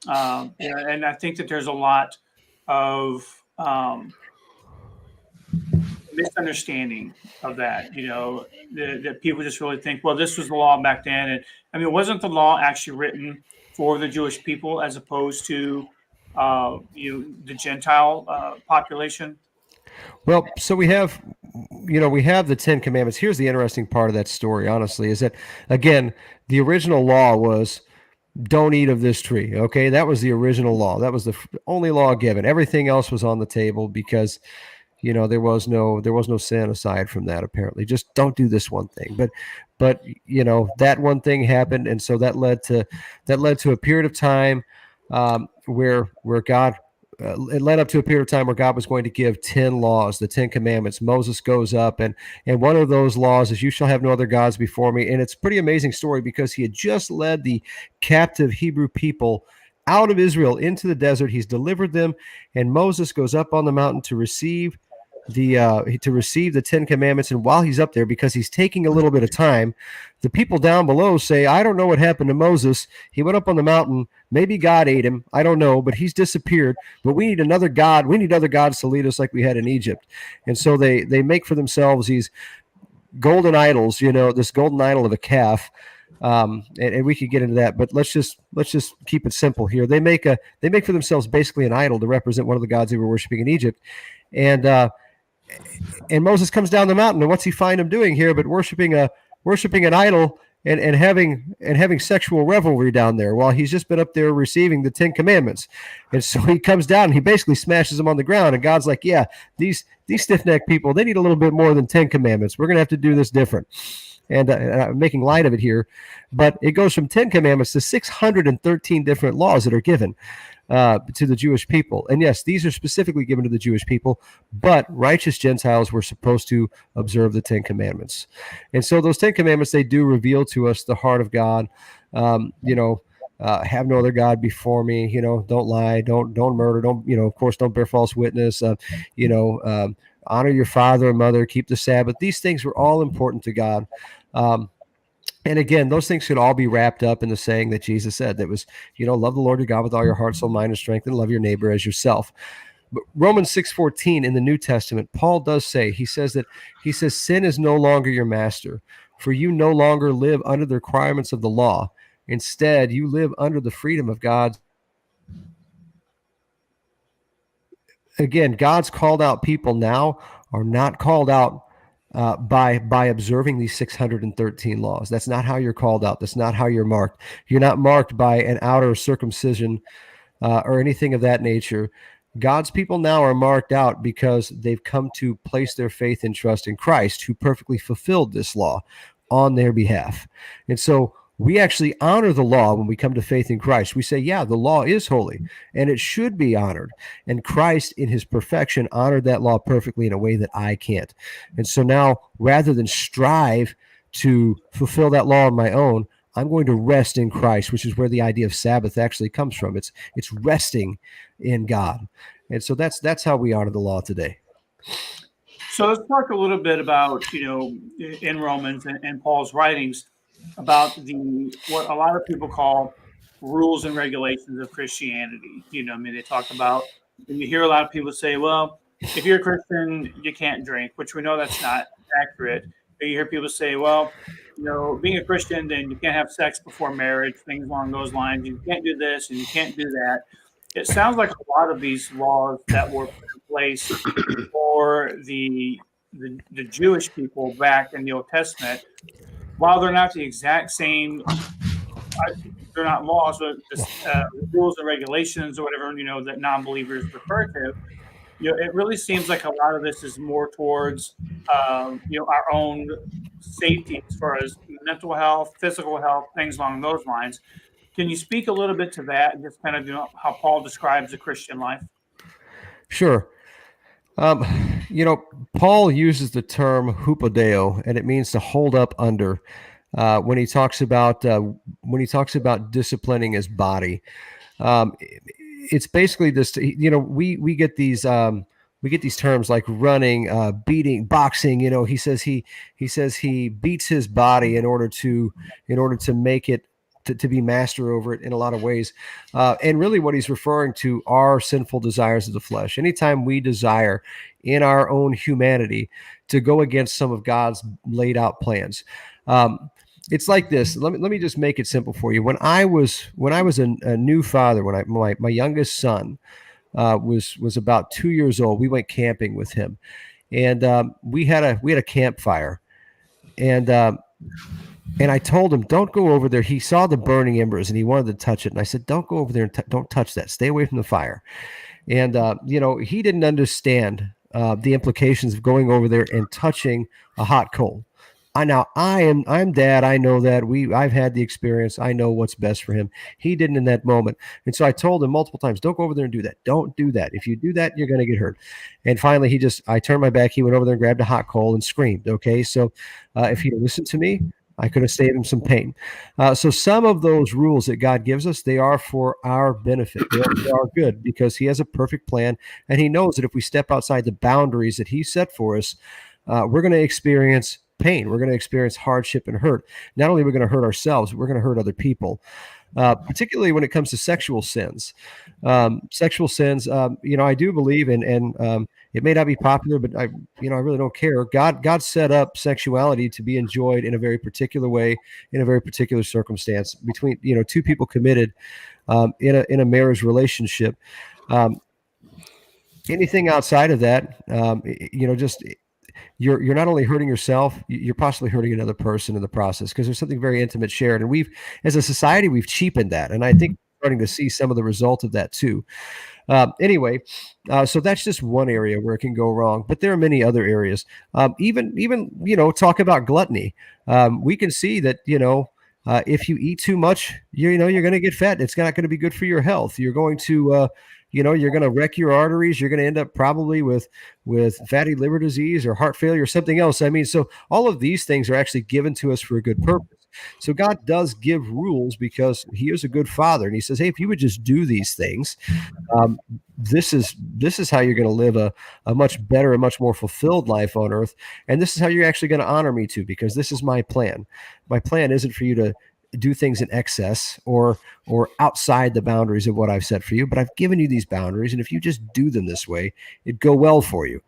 And I think that there's a lot of misunderstanding of that, that people just really think, well, this was the law back then. And wasn't the law actually written for the Jewish people as opposed to, the Gentile population? Well, so we have the Ten Commandments. Here's the interesting part of that story, honestly, is that, again, the original law was, don't eat of this tree. Okay. That was the original law. That was the only law given. Everything else was on the table because, there was no sin aside from that, apparently. Just don't do this one thing. But that one thing happened, and so that led to a period of time where God it led up to a period of time where God was going to give 10 laws, the 10 commandments. Moses goes up, and one of those laws is, you shall have no other gods before me. And it's a pretty amazing story because he had just led the captive Hebrew people out of Israel into the desert. He's delivered them, and Moses goes up on the mountain to receive the 10 commandments. And while he's up there, because he's taking a little bit of time, the people down below say, I don't know what happened to Moses. He went up on the mountain. Maybe God ate him. I don't know, but he's disappeared. But we need another God. We need other gods to lead us like we had in Egypt. And so they make for themselves these golden idols, this golden idol of a calf. And we could get into that, but let's just keep it simple here. They make for themselves basically an idol to represent one of the gods they were worshiping in Egypt. And Moses comes down the mountain, and what's he find him doing here but worshiping an idol and having sexual revelry down there while he's just been up there receiving the 10 commandments. And so he comes down and he basically smashes them on the ground, and God's like, yeah, these stiff-necked people, they need a little bit more than 10 commandments. We're going to have to do this different. and I'm making light of it here, but it goes from 10 commandments to 613 different laws that are given to the Jewish people. And yes, these are specifically given to the Jewish people, but righteous Gentiles were supposed to observe the 10 commandments. And so those 10 commandments, they do reveal to us the heart of God. Have no other God before me, don't lie, don't murder, don't, of course, don't bear false witness, honor your father and mother, keep the Sabbath. These things were all important to God. And again, those things could all be wrapped up in the saying that Jesus said, that was, love the Lord your God with all your heart, soul, mind, and strength, and love your neighbor as yourself. But Romans 6:14 in the New Testament, Paul does say, he says, sin is no longer your master, for you no longer live under the requirements of the law. Instead, you live under the freedom of God. Again, God's called out people now are not called out by observing these 613 laws. That's not how you're called out. That's not how you're marked. You're not marked by an outer circumcision or anything of that nature. God's people now are marked out because they've come to place their faith and trust in Christ, who perfectly fulfilled this law on their behalf. And so we actually honor the law when we come to faith in Christ. We say, yeah, the law is holy and it should be honored. And Christ in his perfection honored that law perfectly in a way that I can't. And so now, rather than strive to fulfill that law on my own, I'm going to rest in Christ, which is where the idea of Sabbath actually comes from. It's resting in God. And so that's how we honor the law today. So let's talk a little bit about, in Romans and Paul's writings, about what a lot of people call rules and regulations of Christianity. They talk about, and you hear a lot of people say, well, if you're a Christian, you can't drink, which we know that's not accurate. But you hear people say, well, being a Christian, then you can't have sex before marriage, things along those lines. You can't do this and you can't do that. It sounds like a lot of these laws that were put in place for the Jewish people back in the Old Testament, while they're not the exact same, they're not laws, but rules and regulations or whatever, that non-believers refer to. It really seems like a lot of this is more towards, our own safety as far as mental health, physical health, things along those lines. Can you speak a little bit to that and just kind of, how Paul describes the Christian life? Sure. Paul uses the term hupodeo, and it means to hold up under. When he talks about disciplining his body, it's basically this. We get these terms like running, beating, boxing. He says he beats his body in order to make it to be master over it in a lot of ways. And really what he's referring to are sinful desires of the flesh. Anytime we desire in our own humanity to go against some of God's laid out plans. It's like this. Let me just make it simple for you. When I was a new father, when my youngest son was about 2 years old, we went camping with him, and we had a campfire, and I told him, don't go over there. He saw the burning embers and he wanted to touch it. And I said, don't go over there and don't touch that. Stay away from the fire. And, he didn't understand the implications of going over there and touching a hot coal. I'm dad. I know that I've had the experience. I know what's best for him. He didn't in that moment. And so I told him multiple times, don't go over there and do that. Don't do that. If you do that, you're going to get hurt. And finally I turned my back. He went over there and grabbed a hot coal and screamed. Okay. So if he listened to me, I could have saved him some pain. So some of those rules that God gives us, they are for our benefit. They are good because he has a perfect plan. And he knows that if we step outside the boundaries that he set for us, we're going to experience pain. We're going to experience hardship and hurt. Not only are we going to hurt ourselves, we're going to hurt other people. Particularly when it comes to sexual sins. Sexual sins, I do believe in, it may not be popular, but I really don't care. God set up sexuality to be enjoyed in a very particular way, in a very particular circumstance between, two people committed in a marriage relationship. Anything outside of that, just you're not only hurting yourself, you're possibly hurting another person in the process because there's something very intimate shared. And as a society, we've cheapened that. And I think starting to see some of the result of that too. Anyway, so that's just one area where it can go wrong, but there are many other areas. Even talk about gluttony. We can see that if you eat too much, you're going to get fat. It's not going to be good for your health. You're going to you're going to wreck your arteries. You're going to end up probably with fatty liver disease or heart failure or something else. I mean, so all of these things are actually given to us for a good purpose. So God does give rules because he is a good father. And he says, hey, if you would just do these things, this is how you're going to live a much better and much more fulfilled life on earth. And this is how you're actually going to honor me too, because this is my plan. My plan isn't for you to do things in excess or outside the boundaries of what I've set for you, but I've given you these boundaries. And if you just do them this way, it'd go well for you.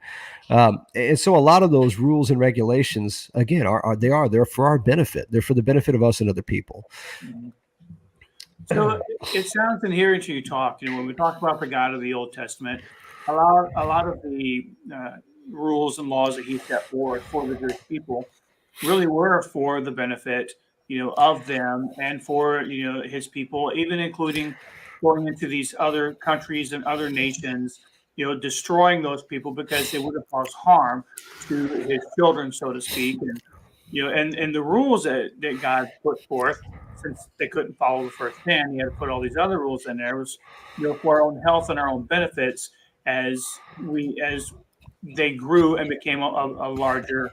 And so a lot of those rules and regulations, again, they're for our benefit. They're for the benefit of us and other people. So it sounds in hearing you talk, when we talk about the God of the Old Testament, a lot of the rules and laws that he set forth for the Jewish people really were for the benefit, of them and for, his people, even including going into these other countries and other nations, destroying those people because they would have caused harm to his children, so to speak. And the rules that God put forth, since they couldn't follow the first 10, he had to put all these other rules in there. It was, for our own health and our own benefits as they grew and became a larger,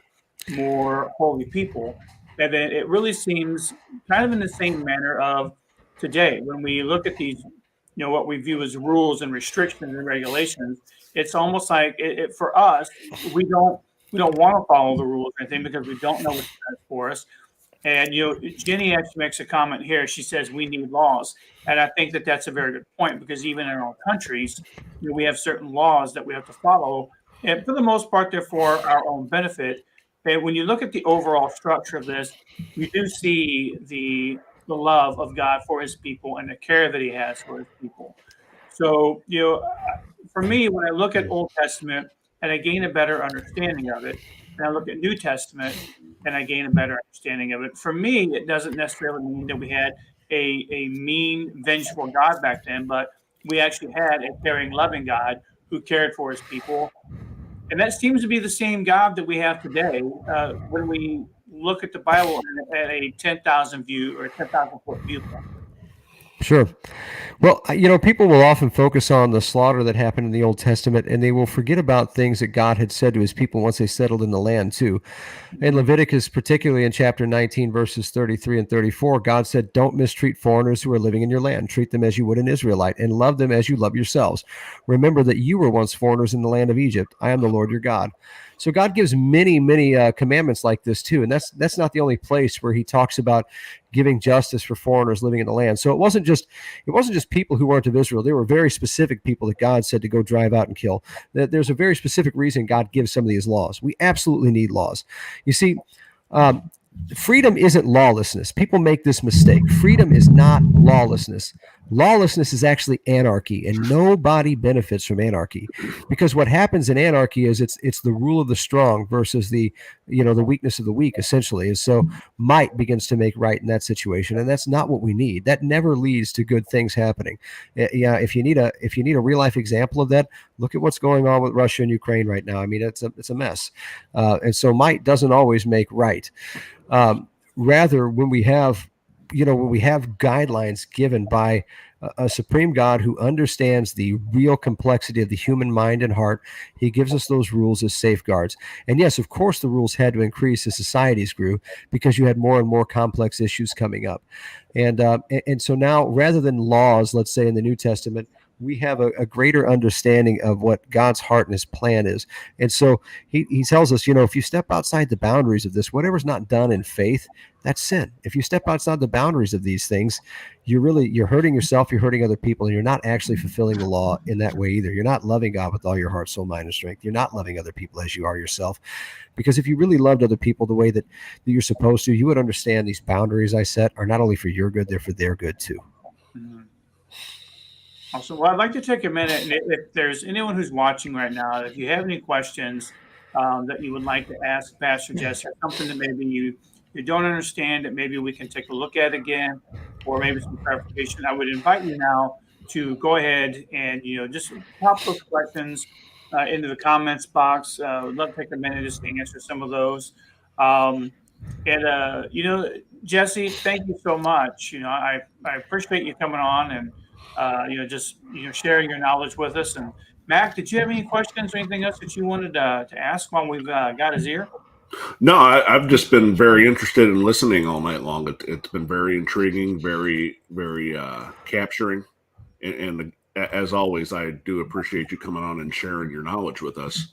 more holy people. And then it really seems kind of in the same manner of today when we look at these, what we view as rules and restrictions and regulations. It's almost like for us, we don't want to follow the rules or anything because we don't know what's best for us. And Jenny actually makes a comment here. She says we need laws, and I think that that's a very good point because even in our own countries, we have certain laws that we have to follow, and for the most part, they're for our own benefit. And when you look at the overall structure of this, you do see the love of God for his people and the care that he has for his people. So, for me, when I look at Old Testament and I gain a better understanding of it, and I look at New Testament and I gain a better understanding of it, for me, it doesn't necessarily mean that we had a mean, vengeful God back then, but we actually had a caring, loving God who cared for his people. And that seems to be the same God that we have today when we look at the Bible at a 10,000 view or a 10,000 foot viewpoint. Sure. Well, people will often focus on the slaughter that happened in the Old Testament, and they will forget about things that God had said to his people once they settled in the land, too. In Leviticus, particularly in chapter 19, verses 33 and 34, God said, don't mistreat foreigners who are living in your land. Treat them as you would an Israelite, and love them as you love yourselves. Remember that you were once foreigners in the land of Egypt. I am the Lord your God. So God gives many, many commandments like this too, and that's not the only place where he talks about giving justice for foreigners living in the land. So it wasn't just people who weren't of Israel. There were very specific people that God said to go drive out and kill. There's a very specific reason God gives some of these laws. We absolutely need laws. You see, freedom isn't lawlessness. People make this mistake. Freedom is not lawlessness. Lawlessness is actually anarchy, and nobody benefits from anarchy, because what happens in anarchy is it's the rule of the strong versus the weakness of the weak, essentially. And so might begins to make right in that situation, and that's not what we need. That never leads to good things happening. If you need a real life example of that, look at what's going on with Russia and Ukraine right now. I mean, it's a mess, and so might doesn't always make right. Rather, when we have guidelines given by a supreme God who understands the real complexity of the human mind and heart, he gives us those rules as safeguards. And yes, of course, the rules had to increase as societies grew because you had more and more complex issues coming up. And so now, rather than laws, let's say in the New Testament, we have a greater understanding of what God's heart and his plan is. And so he tells us, if you step outside the boundaries of this, whatever's not done in faith, that's sin. If you step outside the boundaries of these things, you're hurting yourself, you're hurting other people, and you're not actually fulfilling the law in that way either. You're not loving God with all your heart, soul, mind, and strength. You're not loving other people as you are yourself. Because if you really loved other people the way that you're supposed to, you would understand these boundaries I set are not only for your good, they're for their good too. Mm-hmm. Awesome. Well, I'd like to take a minute, and if there's anyone who's watching right now, if you have any questions that you would like to ask Pastor Jesse, or something that maybe you don't understand, that maybe we can take a look at again, or maybe some clarification, I would invite you now to go ahead and, just pop those questions into the comments box. Would love to take a minute just to answer some of those. Um, Jesse, thank you so much. I appreciate you coming on and, just, sharing your knowledge with us. And Mac, did you have any questions or anything else that you wanted to ask while we've got his ear? No, I've just been very interested in listening all night long. It's been very intriguing, very, very capturing. And as always, I do appreciate you coming on and sharing your knowledge with us.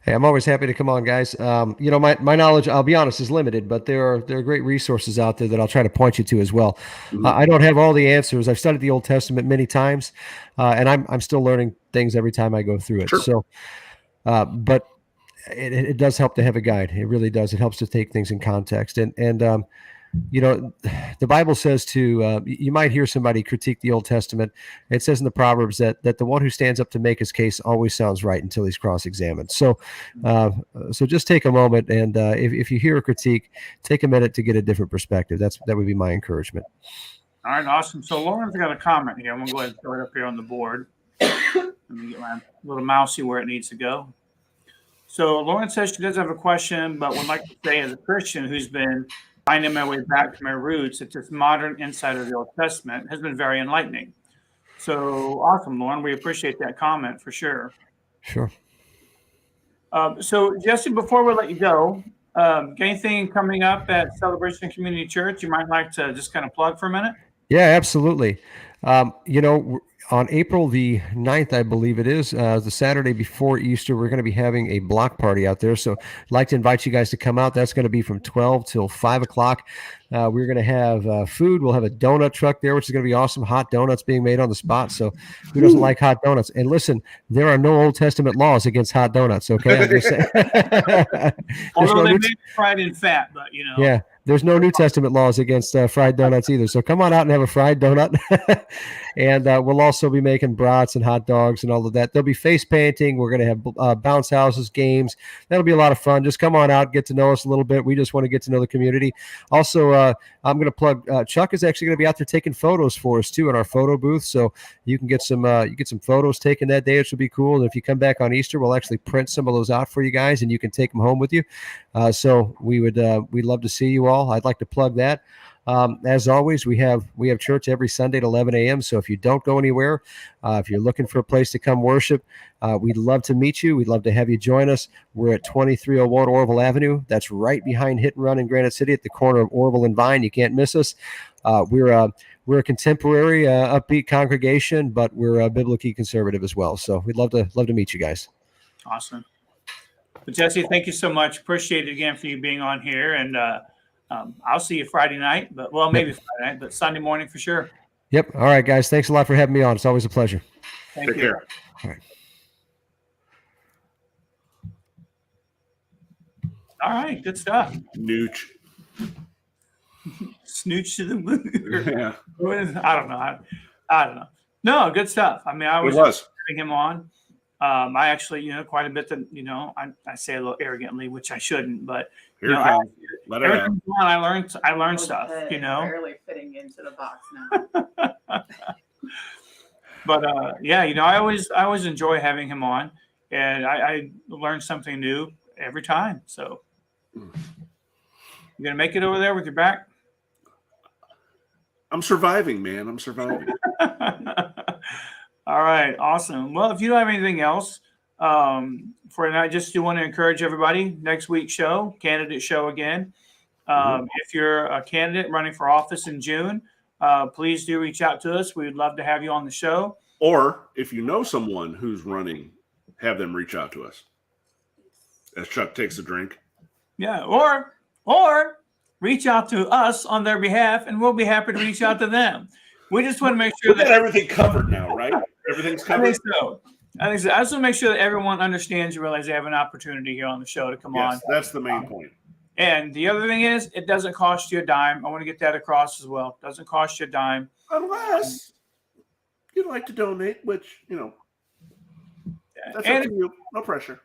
Hey, I'm always happy to come on, guys. My knowledge, I'll be honest, is limited, but there are great resources out there that I'll try to point you to as well. I don't have all the answers. I've studied the Old Testament many times, and I'm still learning things every time I go through it. Sure. So, but it does help to have a guide. It really does. It helps to take things in context. And the Bible says you might hear somebody critique the Old Testament. It says in the Proverbs that the one who stands up to make his case always sounds right until he's cross-examined. So just take a moment, and if you hear a critique, take a minute to get a different perspective. That would be my encouragement. All right, awesome. So Lauren's got a comment here. I'm gonna go ahead and throw it up here on the board. Let me get my little mousey where it needs to go. So Lauren says she does have a question, but would like to say, as a Christian who's been finding my way back to my roots, that this modern insight of the Old Testament has been very enlightening. So awesome, Lauren. We appreciate that comment for sure. Sure. So Jesse, before we let you go, anything coming up at Celebration Community Church you might like to just kind of plug for a minute? Yeah, absolutely. On April the 9th, I believe it is, the Saturday before Easter, we're going to be having a block party out there. So I'd like to invite you guys to come out. That's going to be from 12 till 5 o'clock. We're going to have food. We'll have a donut truck there, which is going to be awesome. Hot donuts being made on the spot. So who doesn't like hot donuts? And listen, there are no Old Testament laws against hot donuts, okay? I'm just saying. Although they may be fried in fat, but Yeah. There's no New Testament laws against fried donuts either. So come on out and have a fried donut. And we'll also be making brats and hot dogs and all of that. There'll be face painting. We're going to have bounce houses, games. That'll be a lot of fun. Just come on out, get to know us a little bit. We just want to get to know the community. Also, I'm going to plug Chuck is actually going to be out there taking photos for us too in our photo booth. So you can get some photos taken that day, which will be cool. And if you come back on Easter, we'll actually print some of those out for you guys and you can take them home with you. So we'd love to see you all. I'd like to plug that. As always, we have church every Sunday at 11 a.m. So if you don't go anywhere, if you're looking for a place to come worship, we'd love to meet you. We'd love to have you join us. We're at 2301 Orville Avenue. That's right behind Hit and Run in Granite City at the corner of Orville and Vine. You can't miss us. We're a contemporary, upbeat congregation, but we're biblically conservative as well. So we'd love to meet you guys. Awesome. But Jesse, thank you so much. Appreciate it again for you being on here. And I'll see you Friday night, maybe Friday night, but Sunday morning for sure. Yep. All right, guys. Thanks a lot for having me on. It's always a pleasure. Thank Take you. care. All right. All right. Good stuff. Nooch. Snooch to the moon. Yeah. I don't know. No, good stuff. I mean, I was having him on. I actually, quite a bit that, I say a little arrogantly, which I shouldn't, but Here it comes. Let it out. I learned stuff, Barely fitting into the box now. But I always enjoy having him on, and I learn something new every time. So you gonna make it over there with your back? I'm surviving, man. I'm surviving. All right, awesome. Well, if you don't have anything else for tonight, just do want to encourage everybody. Next week's show, candidate show again. If you're a candidate running for office in June, please do reach out to us. We'd love to have you on the show. Or if you know someone who's running, have them reach out to us. As Chuck takes a drink. Yeah, or reach out to us on their behalf, and we'll be happy to reach out to them. We just want to make sure that everything covered now, right? Everything's covered. I think so. I just want to make sure that everyone understands and realize they have an opportunity here on the show to come on. Yes, that's the main point. And the other thing is, it doesn't cost you a dime. I want to get that across as well. It doesn't cost you a dime. Unless you'd like to donate, which, that's up to you. No pressure.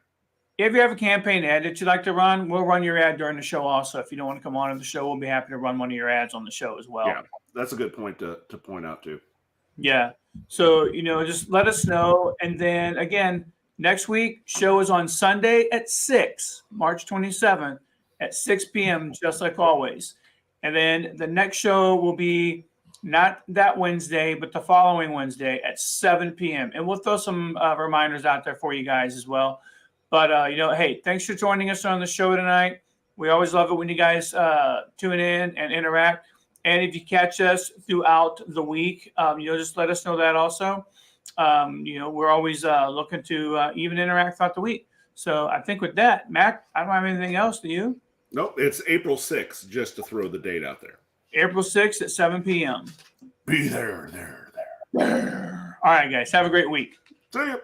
If you have a campaign ad that you'd like to run, we'll run your ad during the show also. If you don't want to come on to the show, we'll be happy to run one of your ads on the show as well. Yeah. that's a good point to point out too. Yeah. So, just let us know. And then again, next week, show is on Sunday at 6, March 27th at 6 p.m., just like always. And then the next show will be not that Wednesday, but the following Wednesday at 7 p.m. And we'll throw some reminders out there for you guys as well. But, hey, thanks for joining us on the show tonight. We always love it when you guys tune in and interact. And if you catch us throughout the week, just let us know that also. We're always looking to even interact throughout the week. So I think with that, Mac, I don't have anything else. Do you? Nope, it's April 6th, just to throw the date out there. April 6th at 7 p.m. Be there. All right, guys. Have a great week. See ya.